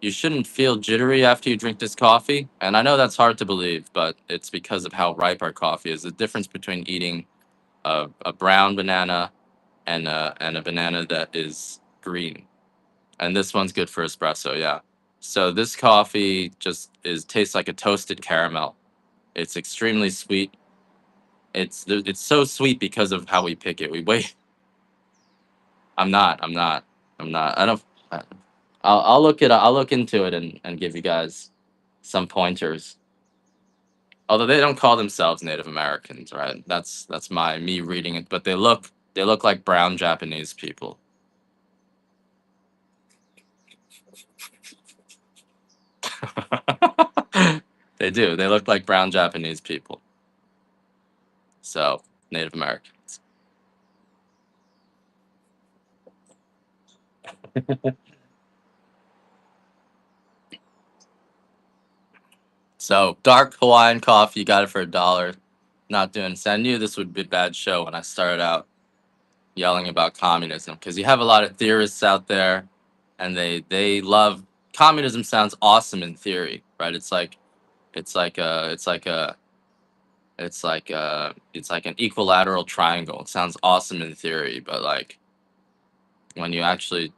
You shouldn't feel jittery after you drink this coffee. And I know that's hard to believe, but it's because of how ripe our coffee is. The difference between eating a brown banana and a banana that is green. And this one's good for espresso, yeah. So this coffee just tastes like a toasted caramel. It's extremely sweet. It's so sweet because of how we pick it. We wait. I'm not. I'm not. I'm not. I don't. I'll look it. I'll look into it and give you guys some pointers. Although they don't call themselves Native Americans, right? That's my me reading it, but they look like brown Japanese people. They do. They look like brown Japanese people. So Native Americans. So dark Hawaiian coffee, you got it for $1. Not doing so. I knew this would be a bad show when I started out yelling about communism because you have a lot of theorists out there, and they love communism. Sounds awesome in theory, right? It's like a it's like a it's like an equilateral triangle. It sounds awesome in theory, but like when you actually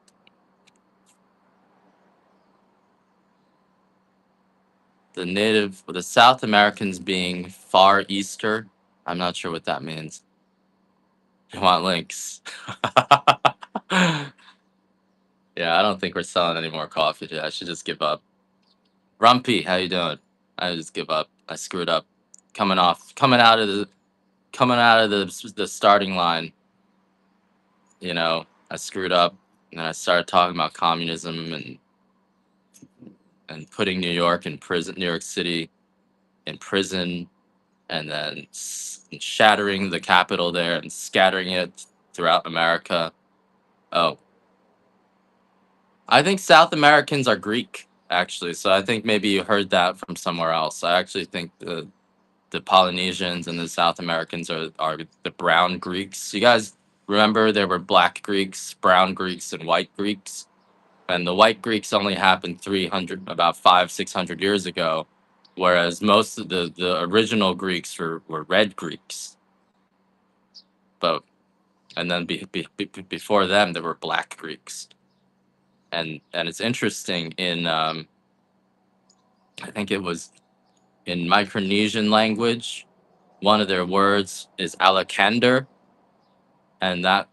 the South Americans being far easter. I'm not sure what that means. You want links? Yeah, I don't think we're selling any more coffee today. I should just give up. Rumpy, how you doing? I just give up. I screwed up. Coming out of the starting line. You know, I screwed up, and I started talking about communism and putting New York in prison, New York City in prison, and then shattering the capital there and scattering it throughout America. Oh, I think South Americans are Greek, actually. So I think maybe you heard that from somewhere else. I actually think the Polynesians and the South Americans are the brown Greeks. You guys remember there were black Greeks, brown Greeks, and white Greeks? And the white Greeks only happened 300, about 600 years ago, whereas most of the original Greeks were red Greeks. But and then before them there were black Greeks. And it's interesting in I think it was in Micronesian language, one of their words is alakander, and that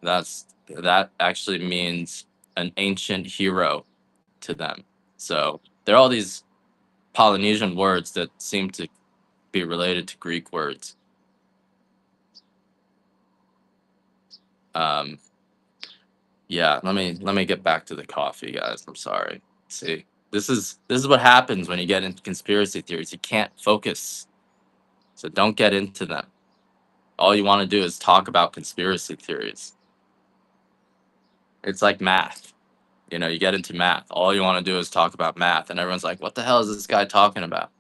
actually means an ancient hero to them. So there are all these Polynesian words that seem to be related to Greek words. Um, yeah, let me get back to the coffee, guys. I'm sorry. See, this is what happens when you get into conspiracy theories. You can't focus, so don't get into them. All you want to do is talk about conspiracy theories. It's like math. You know, you get into math. All you want to do is talk about math, and everyone's like, "What the hell is this guy talking about?"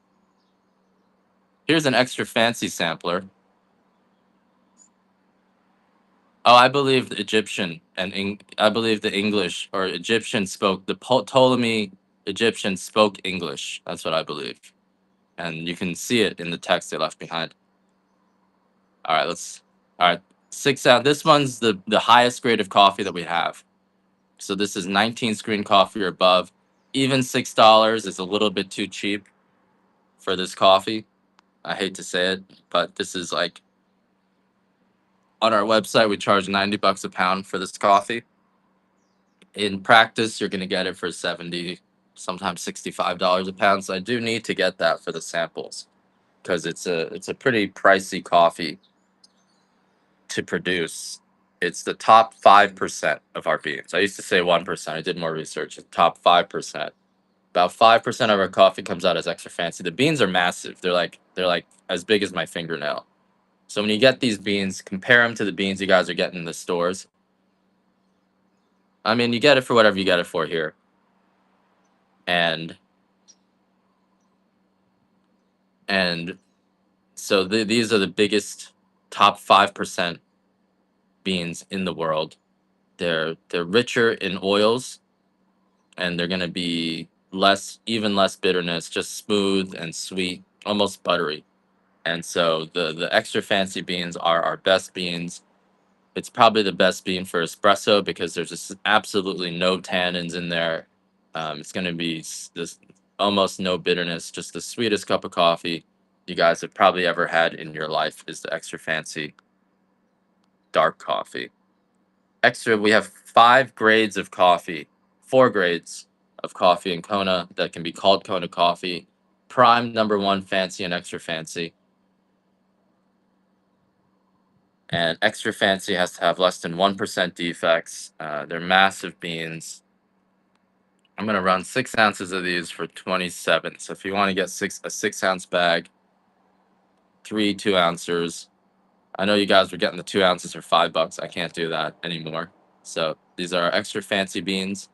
Here's an extra fancy sampler. Oh, I believe the Egyptian I believe the English or Egyptian spoke the Ptolemy Egyptians spoke English. That's what I believe, and you can see it in the text they left behind. All right, let's. All right, 6 ounce. This one's the highest grade of coffee that we have. So this is 19 screen coffee or above. Even $6 is a little bit too cheap for this coffee. I hate to say it, but this is like on our website we charge $90 a pound for this coffee. In practice, you're gonna get it for 70, sometimes $65 a pound. So I do need to get that for the samples because it's a pretty pricey coffee to produce. It's the top 5% of our beans. I used to say 1%. I did more research. It's top 5%. About 5% of our coffee comes out as extra fancy. The beans are massive. They're like as big as my fingernail. So when you get these beans, compare them to the beans you guys are getting in the stores. I mean, you get it for whatever you get it for here. And and so these are the biggest top 5% beans in the world. They're richer in oils, and they're gonna be even less bitterness, just smooth and sweet, almost buttery. And so the extra fancy beans are our best beans. It's probably the best bean for espresso because there's just absolutely no tannins in there. It's going to be this almost no bitterness, just the sweetest cup of coffee you guys have probably ever had in your life is the extra fancy dark coffee. We have 5 grades of coffee, 4 grades. of coffee in Kona that can be called Kona coffee. Prime, number one, fancy and extra fancy. And extra fancy has to have less than 1% defects. They're massive beans. I'm gonna run 6 ounces of these for 27. So if you want to get a 6 ounce bag, three 2 ounces. I know you guys were getting the 2 ounces for $5. I can't do that anymore. So these are extra fancy beans,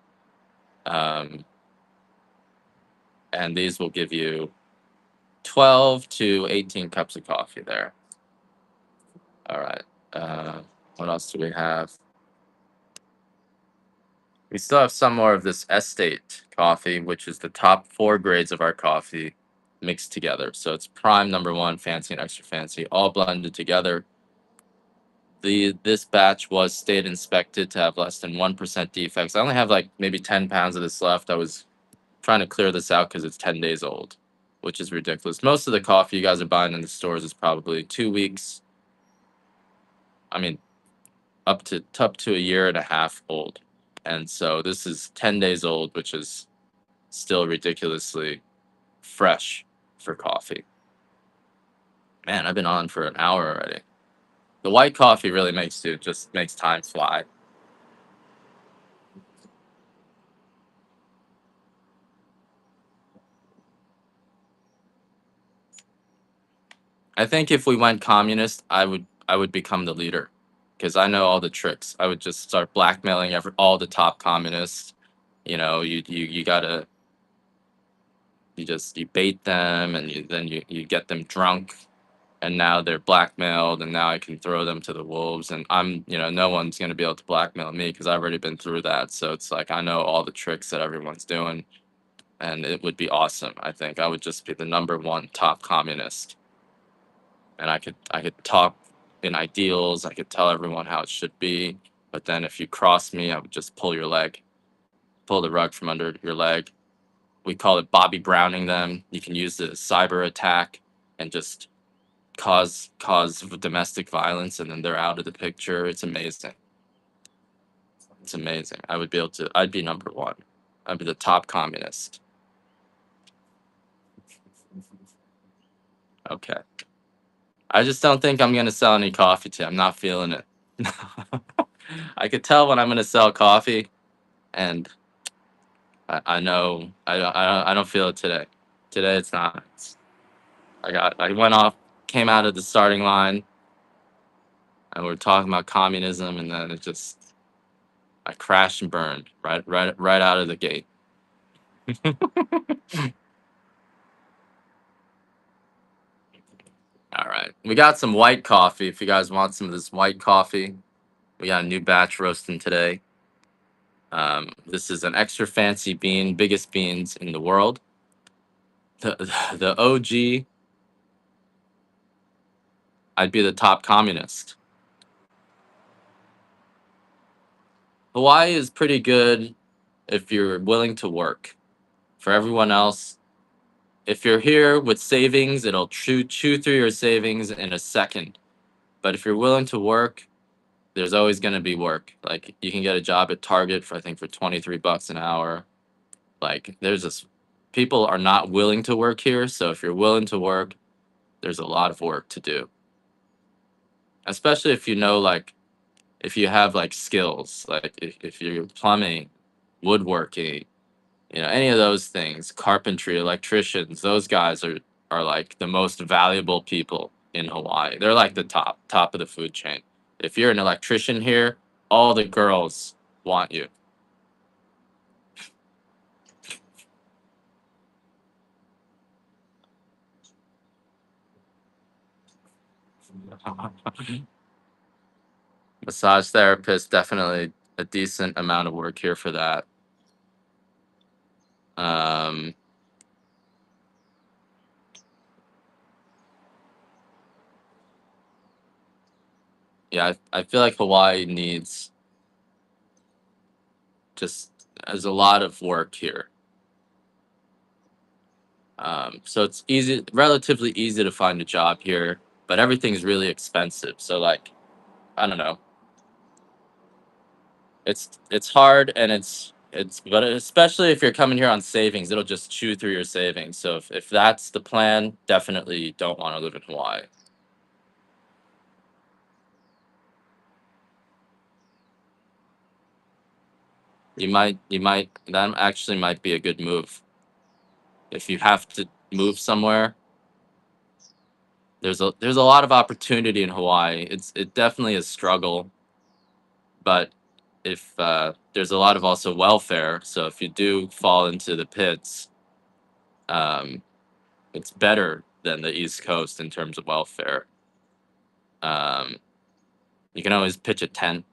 um, and these will give you 12 to 18 cups of coffee there. All right. What else do we have? We still have some more of this estate coffee, which is the top four grades of our coffee mixed together. So it's prime, number one, fancy, and extra fancy, all blended together. This batch was state inspected to have less than 1% defects. I only have like maybe 10 pounds of this left. I was trying to clear this out because it's 10 days old, which is ridiculous. Most of the coffee you guys are buying in the stores is probably 2 weeks. I mean, up to a year and a half old. And so this is 10 days old, which is still ridiculously fresh for coffee. Man, I've been on for an hour already. The white coffee really just makes time fly. I think if we went communist, I would become the leader because I know all the tricks. I would just start blackmailing all the top communists. You gotta you bait them and then you get them drunk, and now they're blackmailed, and now I can throw them to the wolves, and no one's gonna be able to blackmail me because I've already been through that. So it's like I know all the tricks that everyone's doing, and it would be awesome. I think I would just be the number one top communist, and I could talk in ideals. I could tell everyone how it should be, but then if you cross me, I would just pull the rug from under your leg. We call it Bobby Browning them. You can use the cyber attack and just cause domestic violence, and then they're out of the picture. It's amazing. It's amazing. I'd be number one. I'd be the top communist. Okay. I just don't think I'm gonna sell any coffee today. I'm not feeling it. I could tell when I'm gonna sell coffee, and I know I don't feel it today. Today it's not. I went off, came out of the starting line, and we're talking about communism, and then I crashed and burned right out of the gate. All right, we got some white coffee. If you guys want some of this white coffee, we got a new batch roasting today. This is an extra fancy bean, biggest beans in the world. The the OG. I'd be the top communist. Hawaii is pretty good if you're willing to work. For everyone else, if you're here with savings, it'll chew through your savings in a second. But if you're willing to work, there's always going to be work. Like you can get a job at Target for I think for $23 an hour. Like there's this people are not willing to work here, so if you're willing to work, there's a lot of work to do. Especially if you know like if you have like skills, like if you're plumbing, woodworking, any of those things, carpentry, electricians, those guys are like the most valuable people in Hawaii. They're like the top of the food chain. If you're an electrician here, all the girls want you. Massage therapist, definitely a decent amount of work here for that. Um, yeah, I feel like Hawaii needs just there's a lot of work here. So it's relatively easy to find a job here, but everything's really expensive. So like, I don't know, it's hard and It's but especially if you're coming here on savings, it'll just chew through your savings. So if that's the plan, definitely you don't want to live in Hawaii. You might that actually might be a good move. If you have to move somewhere, there's a lot of opportunity in Hawaii. It definitely a struggle, but if there's a lot of also welfare. So if you do fall into the pits, um, it's better than the East Coast in terms of welfare. Um, you can always pitch a tent.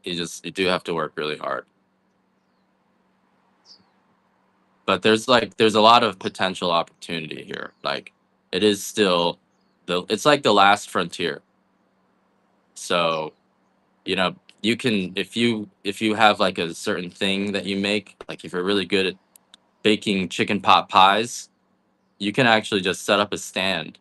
You do have to work really hard, but there's a lot of potential opportunity here. Like it is still it's like the last frontier. So you know you can if you have like a certain thing that you make, like if you're really good at baking chicken pot pies, you can actually just set up a stand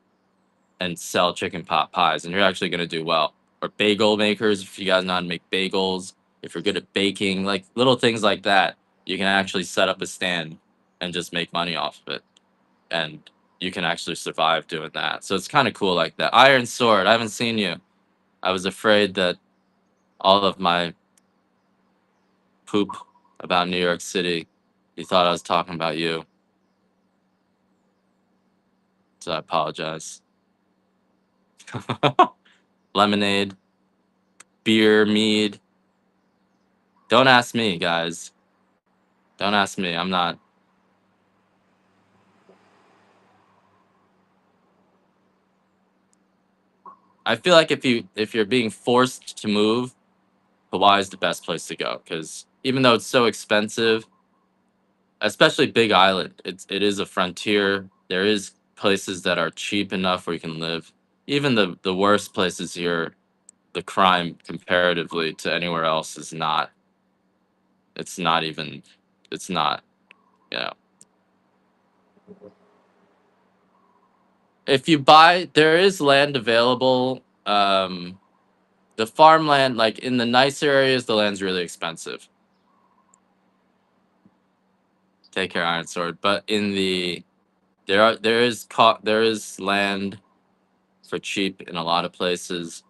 and sell chicken pot pies, and you're actually going to do well. Or bagel makers, if you guys know how to make bagels, if you're good at baking, like little things like that, you can actually set up a stand and just make money off of it. And you can actually survive doing that. So it's kind of cool like that. Iron Sword, I haven't seen you. I was afraid that all of my poop about New York City, you thought I was talking about you. So I apologize. Lemonade, beer, mead. Don't ask me, guys. Don't ask me. I'm not. I feel like if you're being forced to move, Hawaii is the best place to go because even though it's so expensive, especially Big Island, it is a frontier. There is places that are cheap enough where you can live. Even the worst places here, the crime comparatively to anywhere else is not. It's not even. It's not. You know. If you buy, there is land available. The farmland, like in the nicer areas, the land's really expensive. Take care, Iron Sword. But in the there is land for cheap in a lot of places.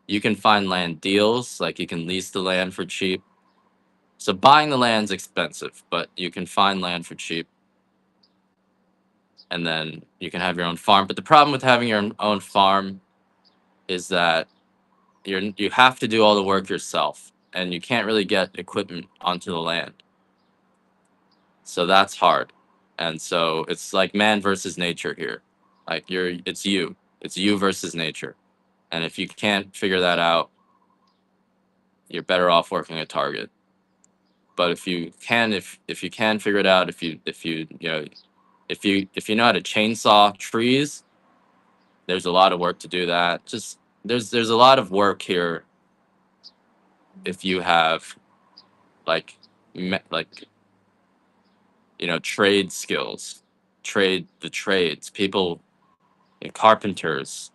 You can find land deals, like you can lease the land for cheap. So buying the land's expensive, but you can find land for cheap, and then you can have your own farm. But the problem with having your own farm is that you have to do all the work yourself, and you can't really get equipment onto the land. So that's hard. And so it's like man versus nature here. Like it's you versus nature. And if you can't figure that out, you're better off working at Target. But if you can figure it out, if you know how to chainsaw trees, there's a lot of work to do that. Just there's a lot of work here if you have like like trade skills, the trades, people, carpenters.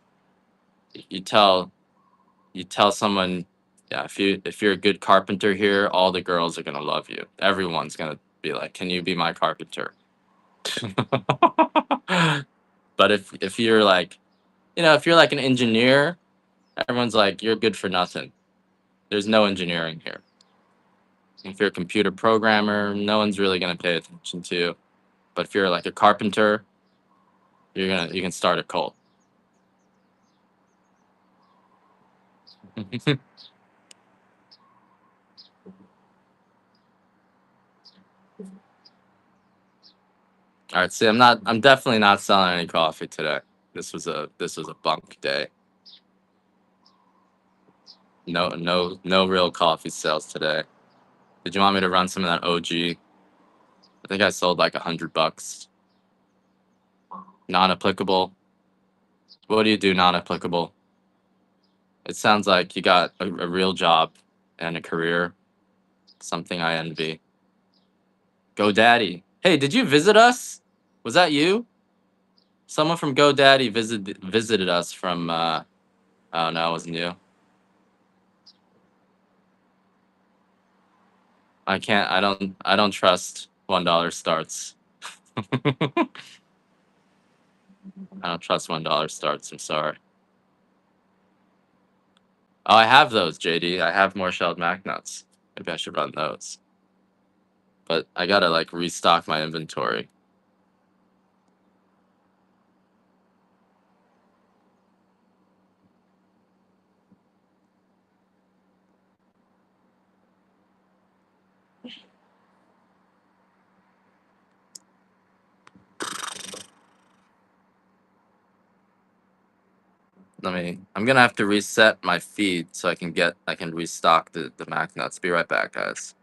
You tell you tell someone, yeah, if you're a good carpenter here, all the girls are gonna love you. Everyone's gonna be like, can you be my carpenter? But if you're like, if you're like an engineer, everyone's like, you're good for nothing. There's no engineering here. If you're a computer programmer, no one's really gonna pay attention to you. But if you're like a carpenter, you can start a cult. All right, see, I'm definitely not selling any coffee today. This was a bunk day. No real coffee sales today. Did you want me to run some of that OG? I think I sold like $100. Non-applicable. What do you do non-applicable? It sounds like you got a real job and a career. Something I envy. GoDaddy. Hey, did you visit us? Was that you? Someone from GoDaddy visited us from. Oh no, it wasn't you. I can't. I don't trust $1 starts. I don't trust $1 starts. I'm sorry. Oh, I have those, JD. I have more shelled Mac nuts. Maybe I should run those. But I gotta like restock my inventory. I'm gonna have to reset my feed so I can restock the Mac nuts. Be right back, guys.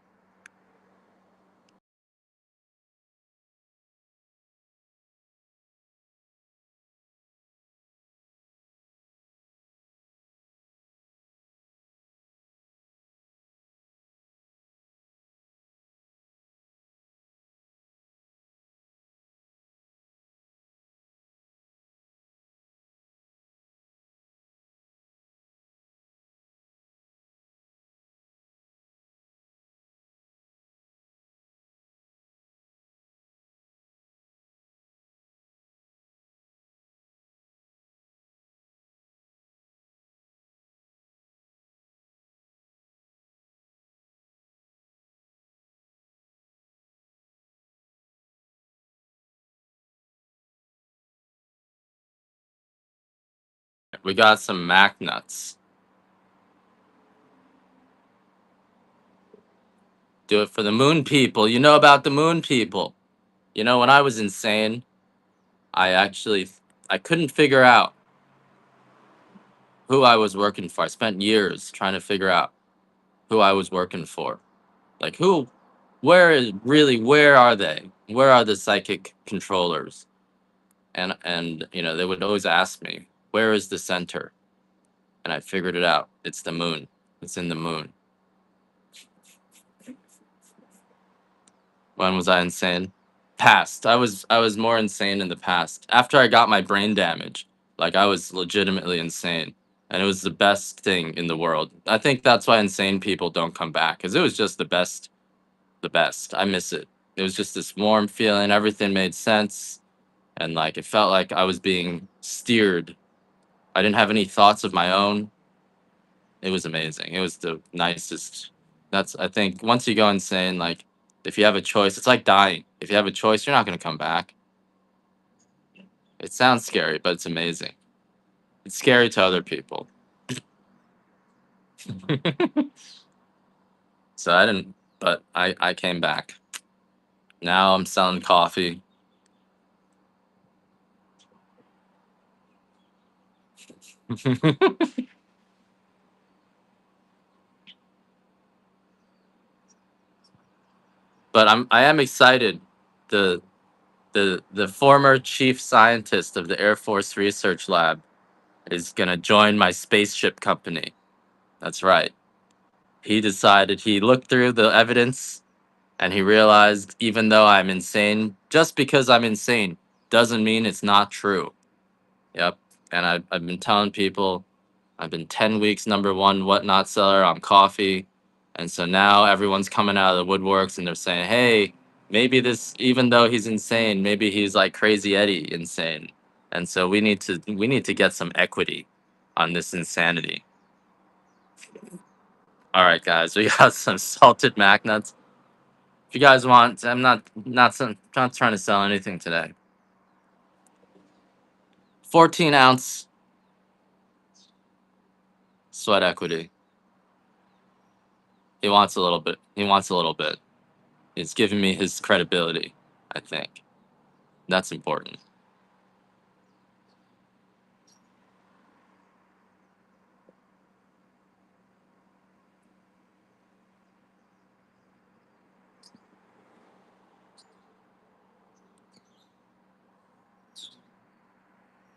We got some Mac nuts. Do it for the moon people. You know about the moon people. You know, when I was insane, I actually I couldn't figure out who I was working for. I spent years trying to figure out who I was working for. Like where are they? Where are the psychic controllers? And you know, they would always ask me, "Where is the center?" And I figured it out. It's the moon. It's in the moon. When was I insane? Past. I was more insane in the past. After I got my brain damage, like I was legitimately insane. And it was the best thing in the world. I think that's why insane people don't come back, cuz it was just the best. I miss it. It was just this warm feeling, everything made sense, and like it felt like I was being steered. I didn't have any thoughts of my own. It was amazing. It was the nicest. That's I think once you go insane, like if you have a choice, it's like dying. If you have a choice, you're not gonna come back. It sounds scary, but it's amazing. It's scary to other people. So I didn't, but I came back. Now I'm selling coffee. But I am excited. The the former chief scientist of the Air Force Research Lab is gonna join my spaceship company. That's right. He decided he looked through the evidence and he realized even though I'm insane, just because I'm insane doesn't mean it's not true. Yep. And I've been telling people I've been 10 weeks number one whatnot seller on coffee. And so now everyone's coming out of the woodworks and they're saying, hey, maybe this, even though he's insane, maybe he's like Crazy Eddie insane. And so we need to get some equity on this insanity. All right, guys, we got some salted mac nuts. If you guys want, not trying to sell anything today. 14-ounce sweat equity. He wants a little bit. He wants a little bit. It's giving me his credibility, I think. That's important.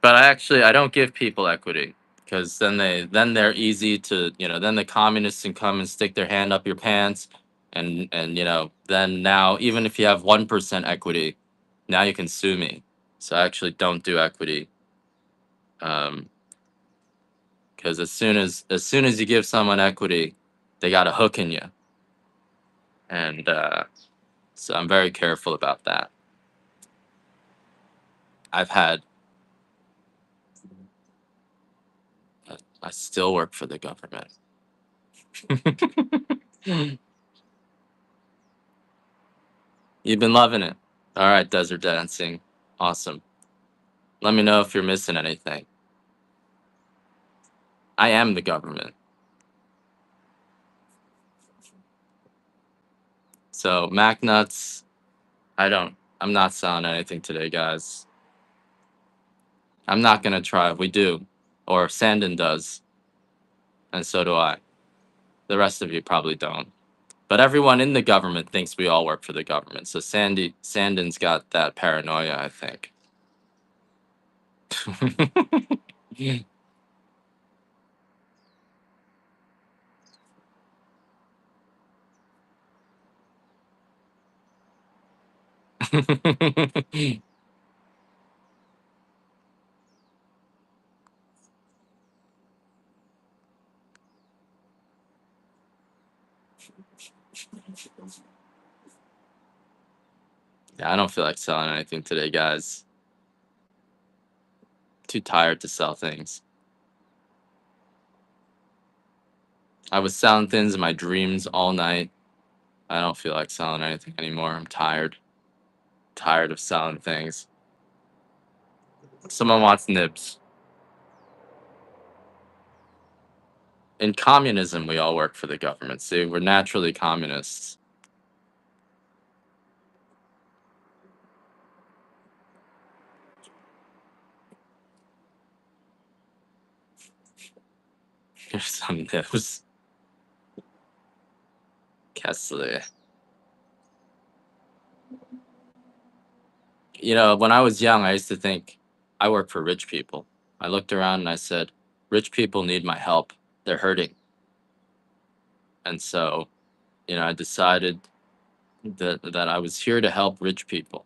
But I don't give people equity because then they're easy to, then the communists can come and stick their hand up your pants and then now even if you have 1% equity, now you can sue me. So I actually don't do equity. Um because as soon as you give someone equity, they got a hook in you. and so I'm very careful about that. I've had I still work for the government. You've been loving it. All right, desert dancing. Awesome. Let me know if you're missing anything. I am the government. So, Mac Nuts, I'm not selling anything today, guys. I'm not going to try. We do. Or Sandin does. And so do I. The rest of you probably don't. But everyone in the government thinks we all work for the government. So Sandin's got that paranoia, I think. Yeah, I don't feel like selling anything today, guys. Too tired to sell things. I was selling things in my dreams all night. I don't feel like selling anything anymore. I'm tired. Tired of selling things. Someone wants nibs. In communism, we all work for the government. See, we're naturally communists. Here's some nibs. Kessler. You know, when I was young, I used to think I work for rich people. I looked around and I said, rich people need my help. They're hurting. And so, I decided that I was here to help rich people.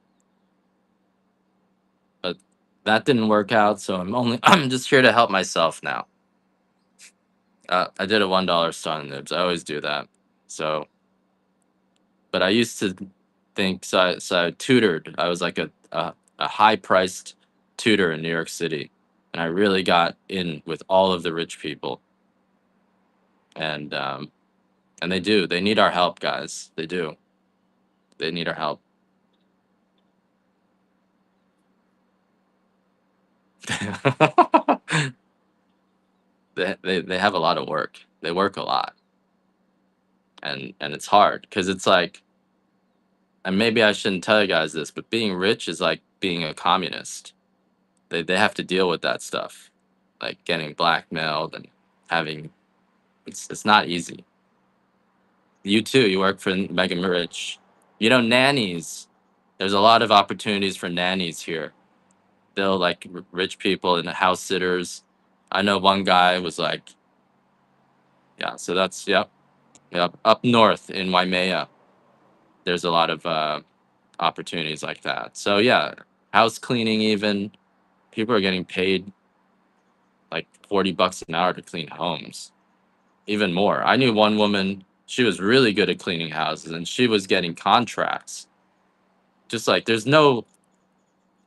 But that didn't work out, so I'm just here to help myself now. I did a $1 stun nibs. I always do that. So, but I used to think so I tutored. I was like a high priced tutor in New York City, and I really got in with all of the rich people, and they do. They need our help, guys. They do. They need our help. They have a lot of work. They work a lot, and it's hard because it's like, and maybe I shouldn't tell you guys this, but being rich is like being a communist. They have to deal with that stuff, like getting blackmailed and having it's not easy. You too. You work for Mega Rich. Nannies. There's a lot of opportunities for nannies here. They'll like rich people and house sitters. I know one guy was like, yeah. So that's yep, yep. Up north in Waimea, there's a lot of opportunities like that. So yeah, house cleaning even. People are getting paid like $40 an hour to clean homes, even more. I knew one woman. She was really good at cleaning houses, and she was getting contracts. Just like there's no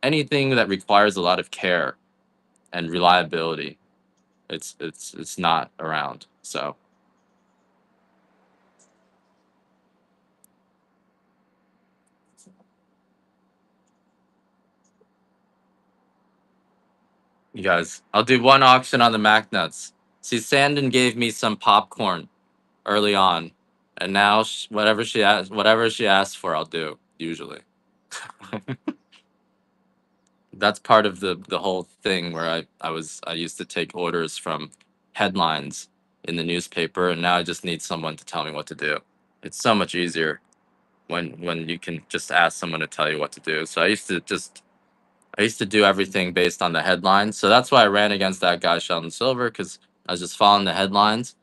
anything that requires a lot of care and reliability. It's not around. So you guys, I'll do one auction on the MacNuts. See, Sandon gave me some popcorn early on, and now whatever she asked for, I'll do usually. That's part of the whole thing where I used to take orders from headlines in the newspaper, and now I just need someone to tell me what to do. It's so much easier when you can just ask someone to tell you what to do. So I used to do everything based on the headlines. So that's why I ran against that guy Sheldon Silver, because I was just following the headlines,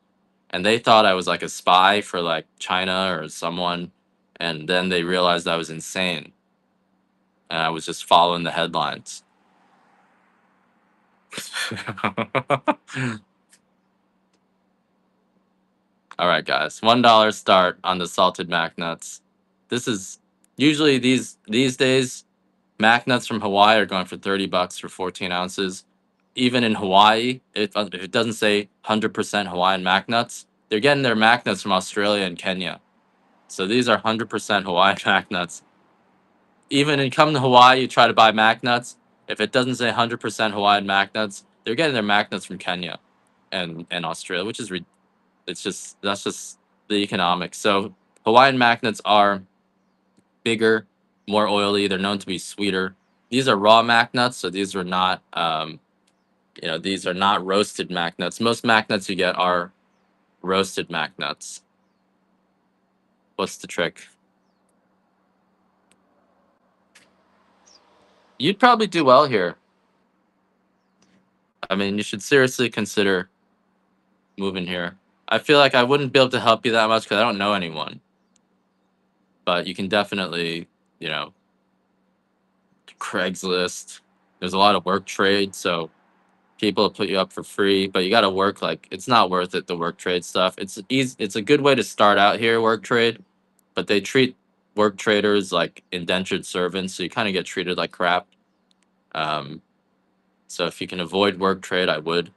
and they thought I was like a spy for like China or someone, and then they realized I was insane, and I was just following the headlines. All right, guys. $1 start on the salted mac nuts. This is usually these days mac nuts from Hawaii are going for $30 for 14 ounces. Even in Hawaii, if it doesn't say 100% Hawaiian mac nuts, they're getting their mac nuts from Australia and Kenya. So these are 100% Hawaiian mac nuts. Even in come to Hawaii, you try to buy mac nuts. If it doesn't say 100% Hawaiian mac nuts, they're getting their mac nuts from Kenya and Australia, which is it's just that's just the economics. So Hawaiian mac nuts are bigger, more oily. They're known to be sweeter. These are raw mac nuts, so these are not these are not roasted mac nuts. Most mac nuts you get are roasted mac nuts. What's the trick? You'd probably do well here. I mean, you should seriously consider moving here. I feel like I wouldn't be able to help you that much because I don't know anyone. But you can definitely, you know, Craigslist. There's a lot of work trade, so people put you up for free. But you got to work like it's not worth it. The work trade stuff. It's easy. It's a good way to start out here. Work trade, but they treat work traders like indentured servants, so you kind of get treated like crap. Um, so if you can avoid work trade, I would.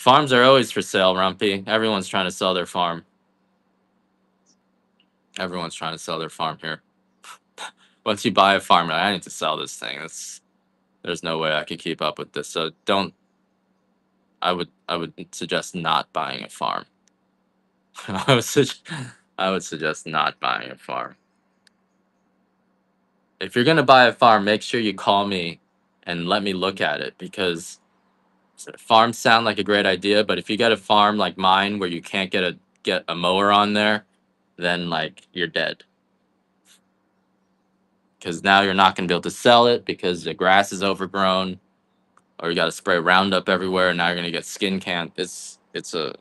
Farms are always for sale, Rumpy. Everyone's trying to sell their farm. Everyone's trying to sell their farm here. Once you buy a farm, I need to sell this thing. There's no way I could keep up with this. So don't. I would suggest not buying a farm. I would I would suggest not buying a farm. If you're gonna buy a farm, make sure you call me and let me look at it because farms sound like a great idea, but if you get a farm like mine where you can't get a mower on there, then like you're dead. Because now you're not gonna be able to sell it because the grass is overgrown, or you got to spray Roundup everywhere, and now you're gonna get skin can. It's a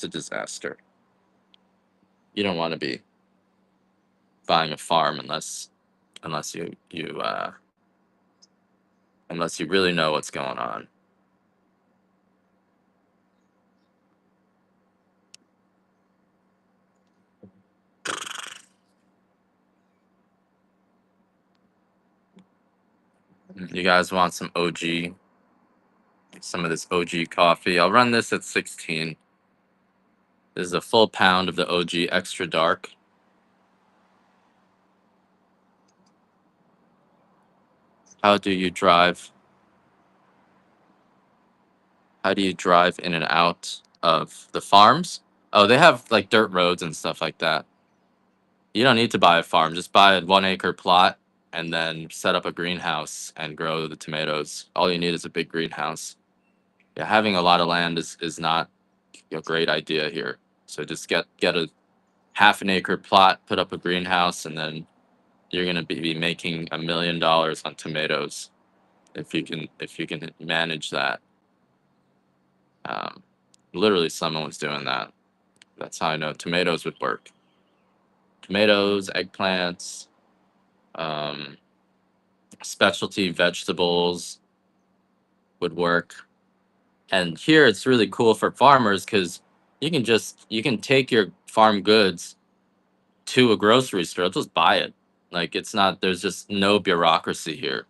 disaster. You don't want to be buying a farm unless unless you really know what's going on. You guys want some OG, some of this OG coffee? I'll run this at 16. This is a full pound of the OG extra dark. How do you drive? How do you drive in and out of the farms? Oh, they have like dirt roads and stuff like that. You don't need to buy a farm. Just buy a 1 acre plot and then set up a greenhouse and grow the tomatoes. All you need is a big greenhouse. Yeah, having a lot of land is not a great idea here. So just get a half an acre plot, put up a greenhouse, and then you're gonna be making $1 million on tomatoes if you can manage that. Um, Literally, someone was doing that. That's how I know tomatoes would work. Tomatoes, eggplants, um, specialty vegetables would work. And here it's really cool for farmers because you can take your farm goods to a grocery store. Just buy it. Like it's not there's just no bureaucracy here.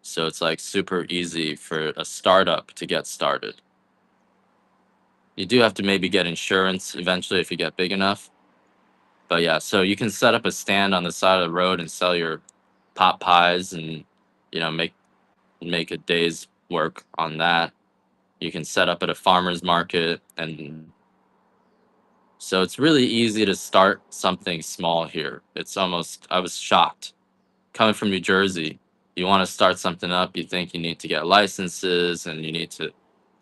So it's like super easy for a startup to get started. You do have to maybe get insurance eventually if you get big enough. But yeah, so you can set up a stand on the side of the road and sell your pot pies and make a day's work on that. You can set up at a farmer's market, and so it's really easy to start something small here. It's almost I was shocked coming from New Jersey. You want to start something up, you think you need to get licenses and you need to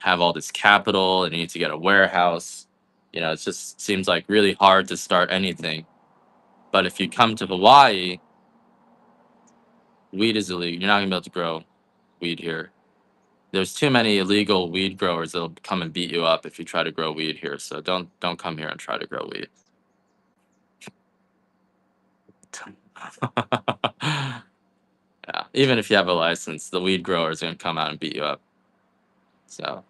have all this capital and you need to get a warehouse. It just seems like really hard to start anything. But if you come to Hawaii, weed is illegal. You're not gonna be able to grow weed here. There's too many illegal weed growers that'll come and beat you up if you try to grow weed here. So don't come here and try to grow weed. Yeah, even if you have a license, the weed grower is gonna come out and beat you up. So,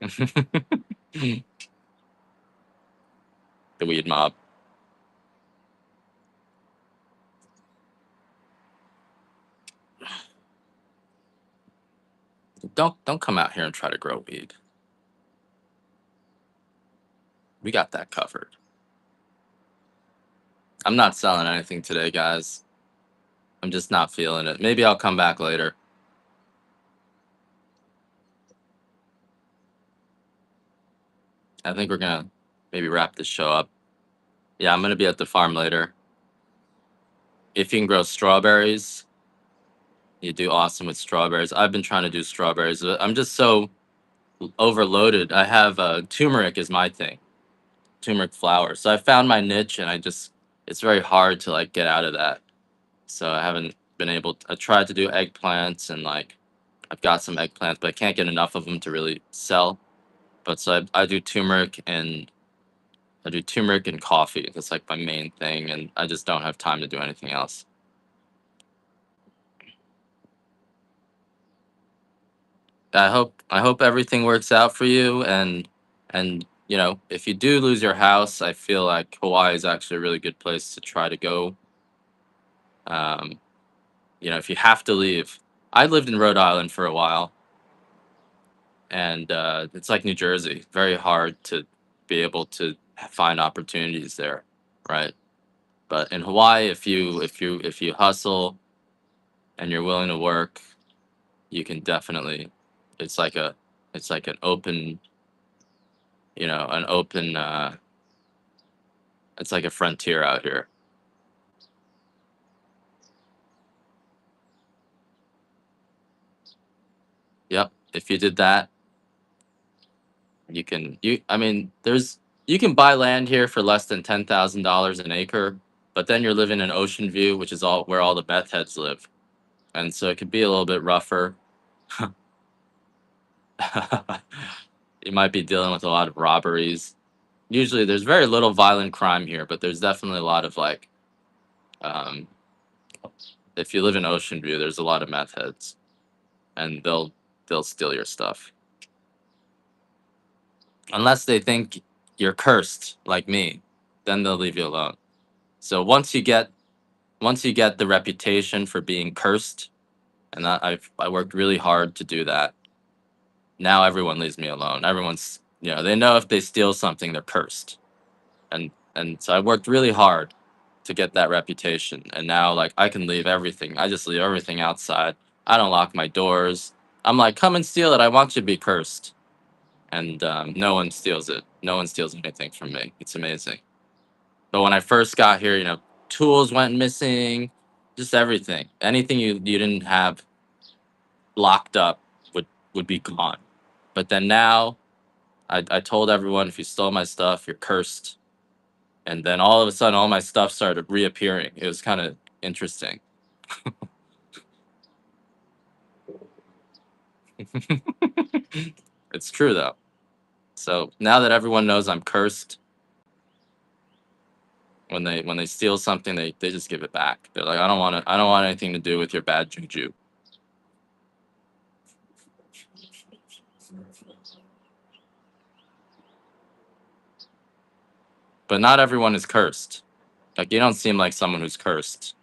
The weed mob. Don't come out here and try to grow weed. We got that covered. I'm not selling anything today, guys. I'm just not feeling it. Maybe I'll come back later. I think we're gonna maybe wrap this show up. Yeah, I'm gonna be at the farm later. If you can grow strawberries, you do awesome with strawberries. I've been trying to do strawberries. I'm just so overloaded. I have turmeric is my thing. Turmeric flower. So I found my niche, and it's very hard to like get out of that. So I haven't been able. I tried to do eggplants, and like I've got some eggplants, but I can't get enough of them to really sell. But so I do turmeric, and I do turmeric and coffee. That's like my main thing, and I just don't have time to do anything else. I hope everything works out for you, and if you do lose your house, I feel like Hawaii is actually a really good place to try to go. Um, if you have to leave, I lived in Rhode Island for a while, and it's like New Jersey, very hard to be able to find opportunities there, right? But in Hawaii, if you hustle and you're willing to work, you can definitely. It's like a it's like an open an open it's like a frontier out here. Yep. If you did that, you can buy land here for less than $10,000 an acre, but then you're living in Ocean View, which is all where all the meth heads live. And so it could be a little bit rougher. You might be dealing with a lot of robberies. Usually there's very little violent crime here, but there's definitely a lot of like um if you live in Ocean View, there's a lot of meth heads, and they'll steal your stuff. Unless they think you're cursed like me, then they'll leave you alone. So once you get the reputation for being cursed, and I worked really hard to do that. Now everyone leaves me alone. Everyone's they know if they steal something, they're cursed, and so I worked really hard to get that reputation. And now like I can leave everything. I just leave everything outside. I don't lock my doors. I'm like, come and steal it. I want you to be cursed, and no one steals it. No one steals anything from me. It's amazing. But when I first got here, tools went missing, just everything. Anything you didn't have locked up would be gone. But then now, I told everyone, if you stole my stuff, you're cursed. And then all of a sudden, all my stuff started reappearing. It was kind of interesting. It's true though. So now that everyone knows I'm cursed, when they steal something, they just give it back. They're like, I don't want anything to do with your bad juju. But not everyone is cursed. Like you don't seem like someone who's cursed.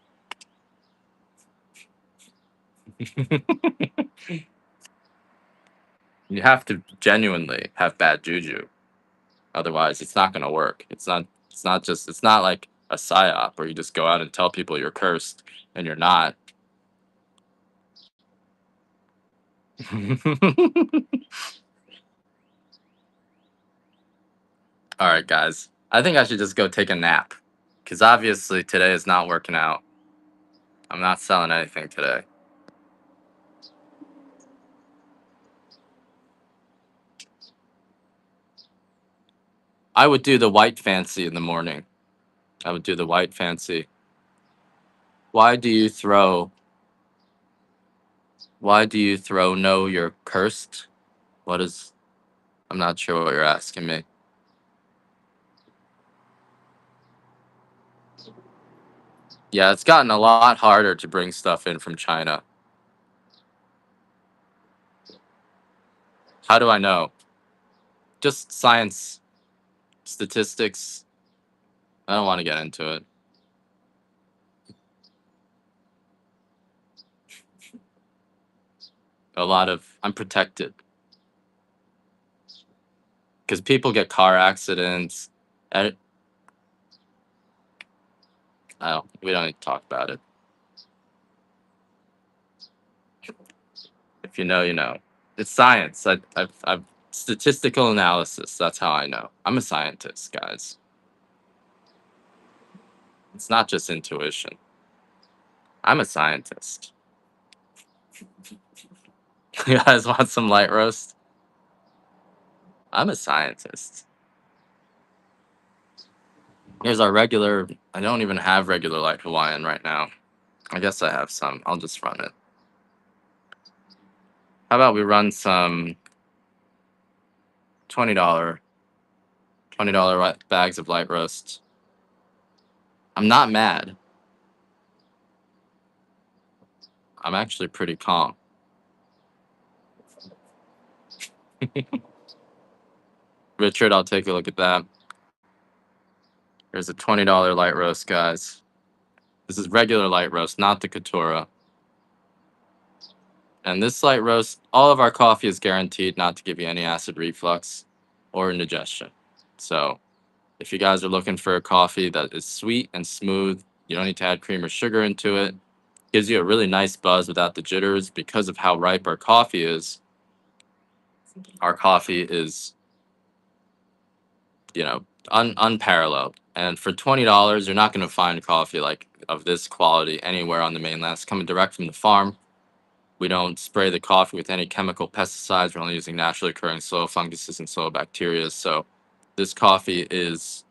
You have to genuinely have bad juju. Otherwise, it's not going to work. It's not like a psyop where you just go out and tell people you're cursed and you're not. All right, guys. I think I should just go take a nap because obviously today is not working out. I'm not selling anything today. I would do the white fancy in the morning. I would do the white fancy. Why do you throw? Why do you throw? No, you're cursed. What is? I'm not sure what you're asking me. Yeah, it's gotten a lot harder to bring stuff in from China. How do I know? just science, statistics. I don't want to get into it. I'm protected because people get car accidents. And we don't need to talk about it. If you know, you know. It's science. I've statistical analysis. That's how I know. I'm a scientist, guys. It's not just intuition. I'm a scientist. You guys want some light roast? I'm a scientist. Here's our regular. I don't even have regular light Hawaiian right now. I guess I have some. I'll just run it. How about we run some $20 bags of light roast? I'm not mad. I'm actually pretty calm. Richard, I'll take a look at that. Here's a $20 light roast, guys. This is regular light roast, not the Katura. And this light roast, all of our coffee is guaranteed not to give you any acid reflux or indigestion. So if you guys are looking for a coffee that is sweet and smooth, you don't need to add cream or sugar into it. Gives you a really nice buzz without the jitters because of how ripe our coffee is. Our coffee is, unparalleled. And for $20, you're not going to find coffee like of this quality anywhere on the mainland. It's coming direct from the farm. We don't spray the coffee with any chemical pesticides. We're only using naturally occurring soil funguses and soil bacteria. So this coffee is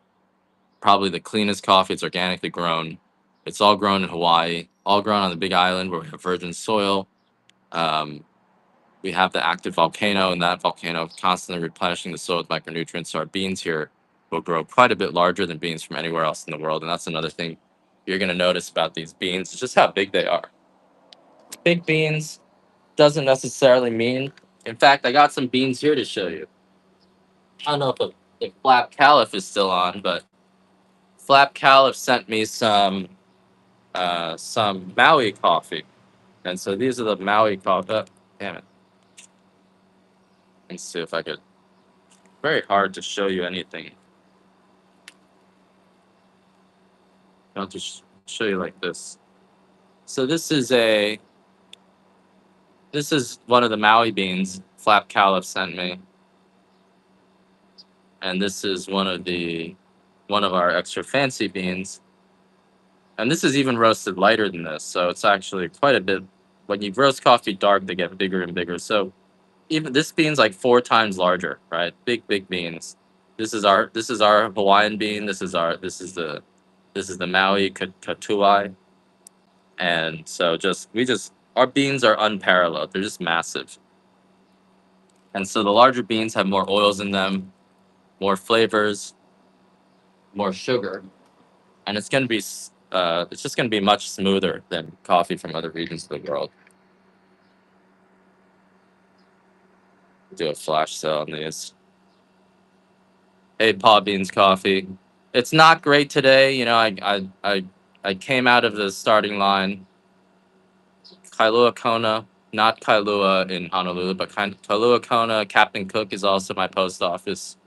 probably the cleanest coffee. It's organically grown. It's all grown in Hawaii, all grown on the Big Island where we have virgin soil. Um, we have the active volcano, and that volcano constantly replenishing the soil with micronutrients. So our beans here will grow quite a bit larger than beans from anywhere else in the world. And that's another thing you're going to notice about these beans, is just how big they are. Big beans doesn't necessarily mean. In fact, I got some beans here to show you. I don't know if Flap Caliph is still on, but Flap Caliph sent me some Maui coffee, and so these are the Maui coffee. Damn it! Let's see if I could. Very hard to show you anything. I'll just show you like this. So this is one of the Maui beans Flap Caliph sent me, and this is one of our extra fancy beans. And this is even roasted lighter than this, so it's actually quite a bit. When you roast coffee dark, they get bigger and bigger. So even this bean's like 4 times larger, right? Big beans. This is our Hawaiian bean. This is the Maui Katuai, and so just our beans are unparalleled. They're just massive, and so the larger beans have more oils in them, more flavors, more sugar, and it's just gonna be much smoother than coffee from other regions of the world. Do a flash sale on these. Hey, Paw Beans Coffee. It's not great today. I came out of the starting line. Kailua Kona, not Kailua in Honolulu, but Kailua Kona. Captain Cook is also my post office.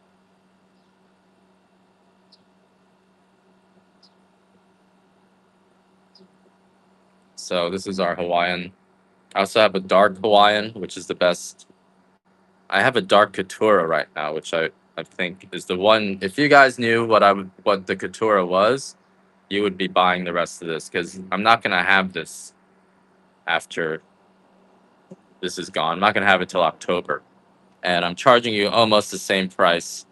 So this is our Hawaiian. I also have a dark Hawaiian, which is the best. I have a dark Katura right now, which I think is the one. If you guys knew what the Katura was, you would be buying the rest of this, because I'm not gonna have this after this is gone. I'm not gonna have it till October, and I'm charging you almost the same price.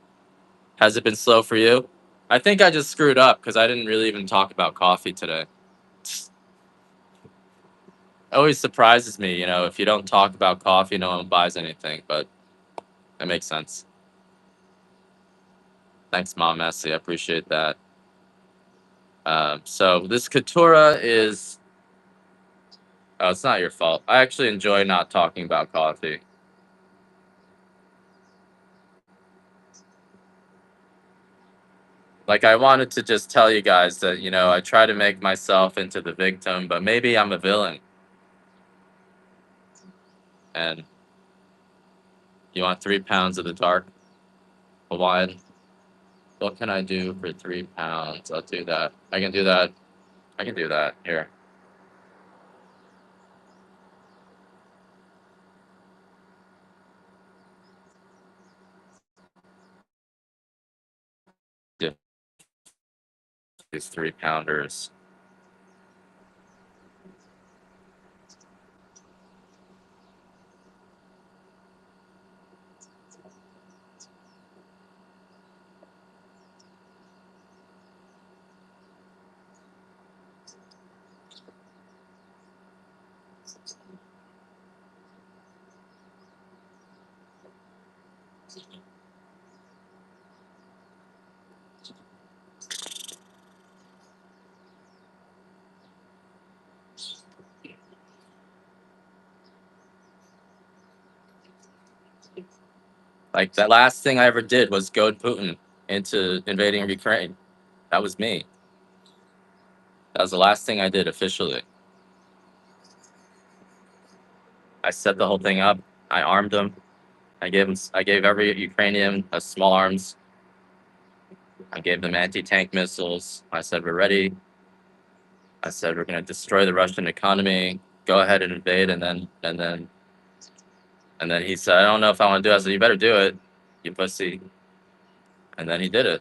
Has it been slow for you? I think I just screwed up because I didn't really even talk about coffee today. It always surprises me, if you don't talk about coffee, no one buys anything, but it makes sense. Thanks, Mom Messi. I appreciate that. So this Katura is. Oh, it's not your fault. I actually enjoy not talking about coffee. Like, I wanted to just tell you guys that, I try to make myself into the victim, but maybe I'm a villain. And you want 3 pounds of the dark Hawaiian? What can I do for 3 pounds? I'll do that. I can do that. I can do that. Here. Yeah, these 3 pounders. Like, the last thing I ever did was goad Putin into invading Ukraine. That was me. That was the last thing I did officially. I set the whole thing up. I armed them. I gave every Ukrainian a small arms. I gave them anti-tank missiles. I said, we're ready. I said, we're going to destroy the Russian economy. Go ahead and invade. And then he said, I don't know if I want to do it. I said, you better do it, you pussy. And then he did it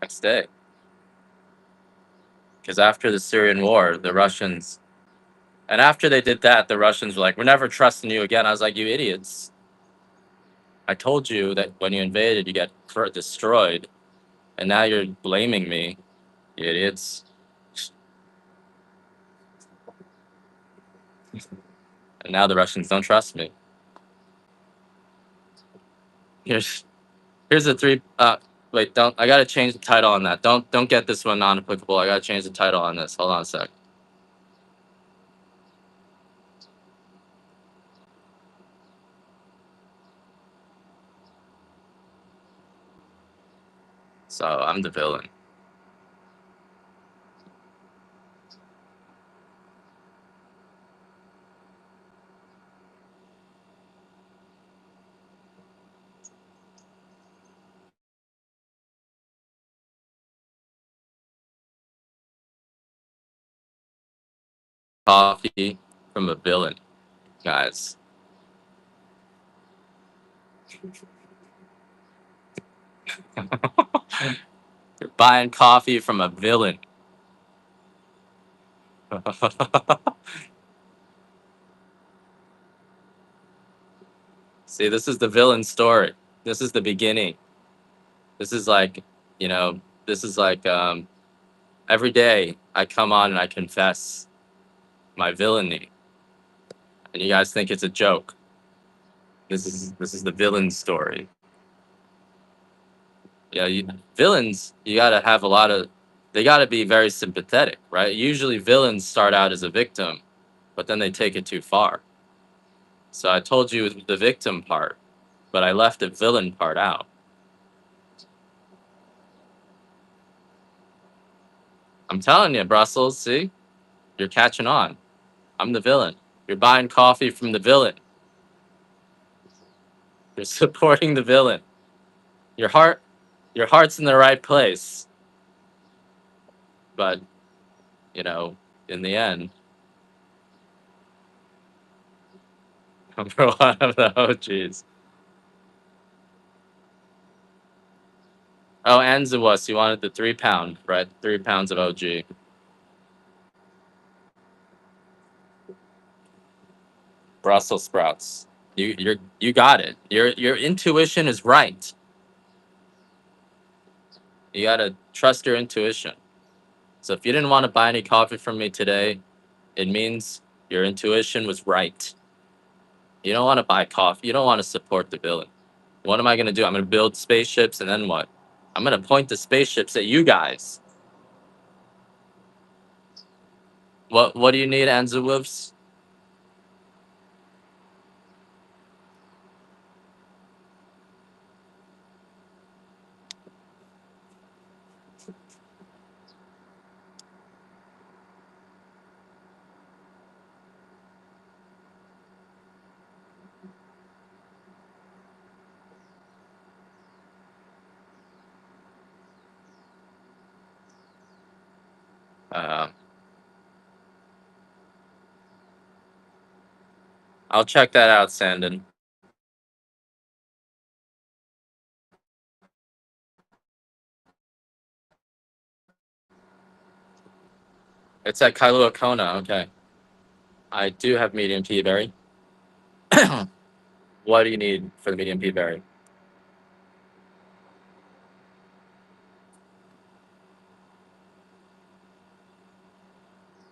next day. Because after the Syrian war, the Russians, and after they did that, the Russians were like, we're never trusting you again. I was like, you idiots. I told you that when you invaded, you get destroyed. And now you're blaming me, you idiots. And now the Russians don't trust me. Here's here's the three. Wait, don't. I gotta change the title on that. Don't get this one non-applicable. I gotta change the title on this. Hold on a sec. So I'm the villain. Coffee from a villain, guys. You're buying coffee from a villain. See, this is the villain story. This is the beginning. This is like, you know, this is like every day I come on and I confess my villainy, and you guys think it's a joke. This is the villain story. Yeah, villains, you gotta have a lot of. They gotta be very sympathetic, right? Usually, villains start out as a victim, but then they take it too far. So I told you the victim part, but I left the villain part out. I'm telling you, Brussels. See, you're catching on. I'm the villain. You're buying coffee from the villain. You're supporting the villain. Your heart, your heart's in the right place, but you know, in the end, for one of the OGs. Oh, and Zawas, you wanted the 3 pound, right? 3 pounds of OG. Brussels sprouts. You got it. Your intuition is right. You gotta trust your intuition. So if you didn't want to buy any coffee from me today, it means your intuition was right. You don't want to buy coffee. You don't want to support the villain. What am I gonna do? I'm gonna build spaceships, and then what? I'm gonna point the spaceships at you guys. What do you need, Anza Wolves? Uh, I'll check that out, Sandon. It's at Kailua Kona. Okay. I do have medium pea berry. What do you need for the medium pea berry?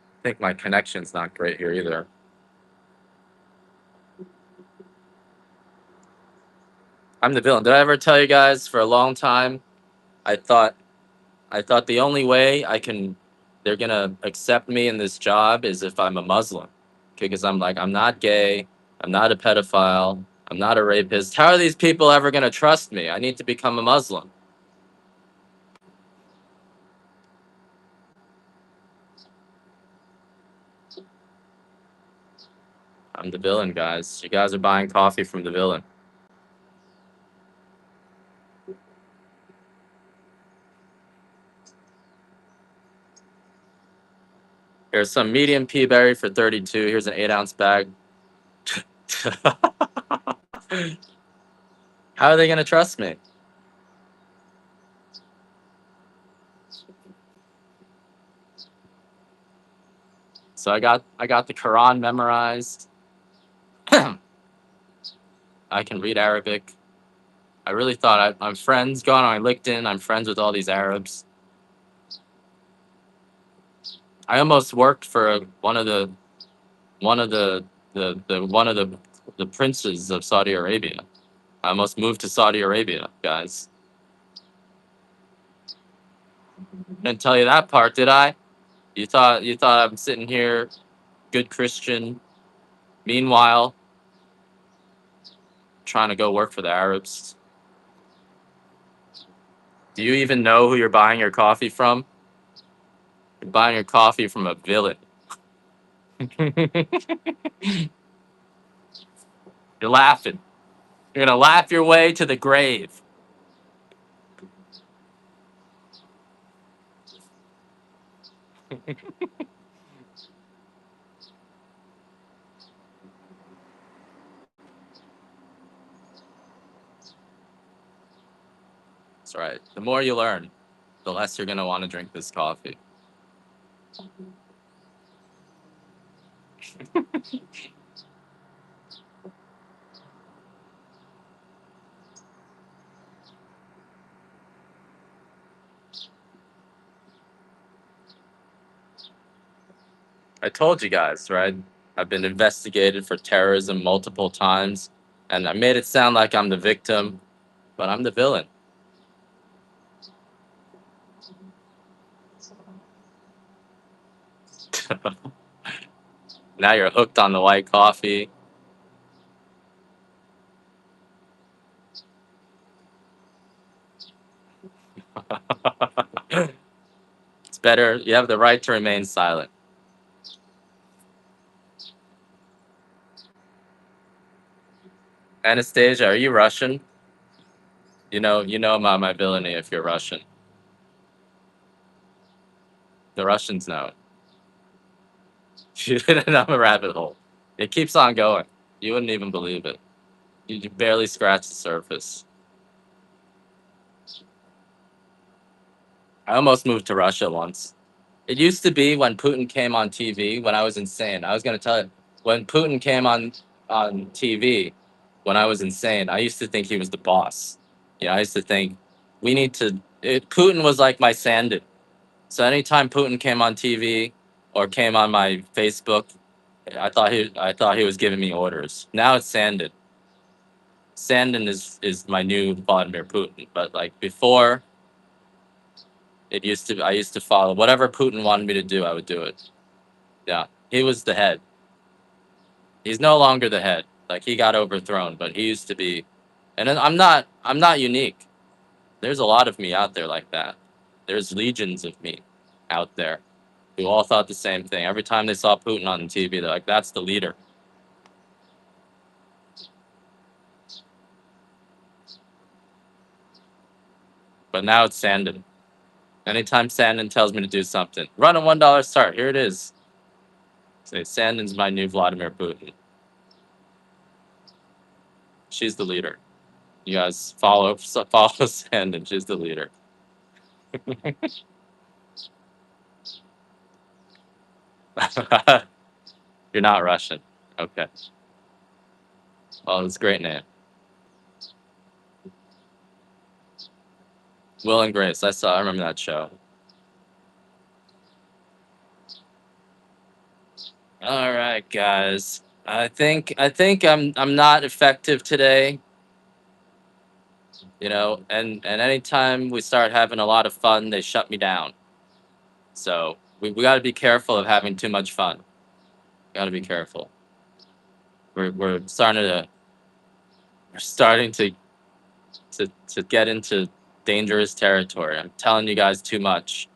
I think my connection's not great here either. I'm the villain. Did I ever tell you guys for a long time I thought I thought the only way they're gonna accept me in this job is if I'm a Muslim. Okay, because I'm like, I'm not gay, I'm not a pedophile, I'm not a rapist. How are these people ever gonna trust me? I need to become a Muslim. I'm the villain, guys. You guys are buying coffee from the villain. Here's some medium pea berry for 32. Here's an 8-ounce bag. How are they gonna trust me? So I got the Quran memorized. I can read Arabic. I really thought I'm friends. Going on my LinkedIn, I'm friends with all these Arabs. I almost worked for one of the princes of Saudi Arabia. I almost moved to Saudi Arabia, guys. Didn't tell you that part, did I? You thought I'm sitting here, good Christian. Meanwhile, trying to go work for the Arabs. Do you even know who you're buying your coffee from? You're buying your coffee from a villain. You're laughing. You're gonna laugh your way to the grave. That's right. The more you learn, the less you're gonna want to drink this coffee. I told you guys, right? I've been investigated for terrorism multiple times, and I made it sound like I'm the victim, but I'm the villain. Now you're hooked on the white coffee. It's better. You have the right to remain silent. Anastasia, are you Russian? You know about my villainy if you're Russian. The Russians know. You didn't have a rabbit hole. It keeps on going. You wouldn't even believe it. You barely scratched the surface. I almost moved to Russia once. It used to be when Putin came on TV when I was insane. I was gonna tell you when Putin came on TV when I was insane. I used to think he was the boss. Yeah, I used to think we need to. Putin was like my Sandin. So anytime Putin came on TV or came on my Facebook, I thought he was giving me orders. Now it's Sandin. Sandin is my new Vladimir Putin. But like before, I used to follow whatever Putin wanted me to do. I would do it. Yeah, he was the head. He's no longer the head. Like he got overthrown, but he used to be. And then I'm not unique. There's a lot of me out there like that. There's legions of me out there who all thought the same thing. Every time they saw Putin on TV, they're like, "That's the leader." But now it's Sandin. Anytime Sandin tells me to do something, run a $1 start. Here it is. Say Sandin's my new Vladimir Putin. She's the leader. You guys follow Sandin. She's the leader. You're not Russian. Okay. Well, it's a great name. Will and Grace. I remember that show. All right, guys. I think I'm not effective today. And anytime we start having a lot of fun, they shut me down. So we got to be careful of having too much fun. Got to be careful. We're starting to get into dangerous territory. I'm telling you guys too much.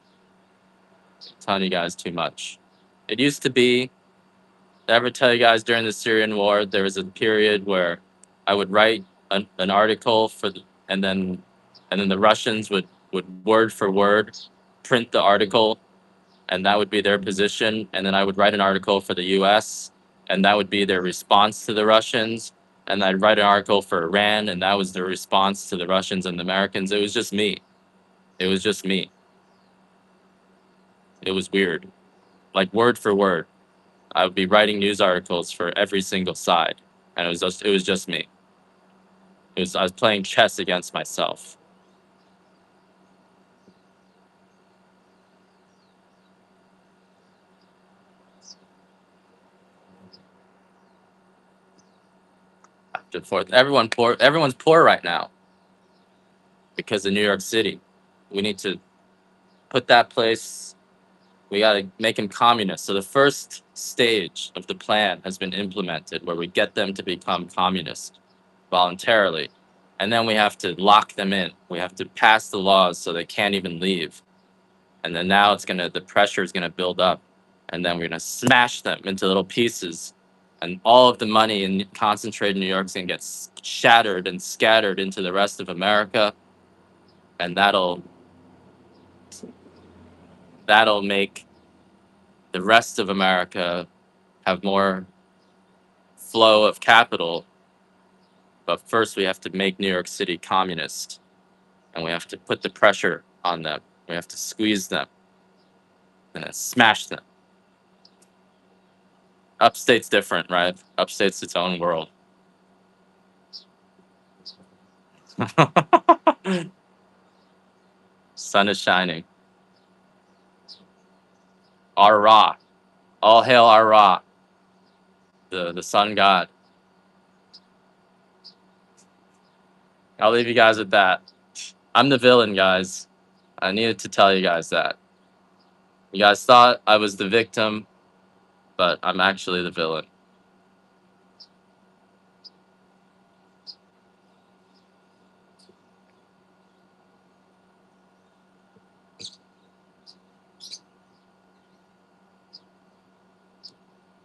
Telling you guys too much. It used to be. Did I ever tell you guys during the Syrian war there was a period where I would write an article and then the Russians would word for word print the article, and that would be their position, and then I would write an article for the U.S. and that would be their response to the Russians, and I'd write an article for Iran and that was the response to the Russians and the Americans. It was just me. It was just me. It was weird, like word for word. I would be writing news articles for every single side, and it was just me. I was playing chess against myself. Back and forth. Everyone's poor right now because of New York City. We need to put that place. We got to make them communist. So the first stage of the plan has been implemented, where we get them to become communist voluntarily, and then we have to lock them in. We have to pass the laws so they can't even leave. And then now the pressure is gonna build up, and then we're gonna smash them into little pieces, and all of the money concentrated in New York is gonna get shattered and scattered into the rest of America, and that'll make the rest of America have more flow of capital. But first, we have to make New York City communist, and we have to put the pressure on them. We have to squeeze them and then smash them. Upstate's different, right? Upstate's its own world. Sun is shining. Ra. All hail Ra, the sun god. I'll leave you guys with that. I'm the villain, guys. I needed to tell you guys that. You guys thought I was the victim, but I'm actually the villain.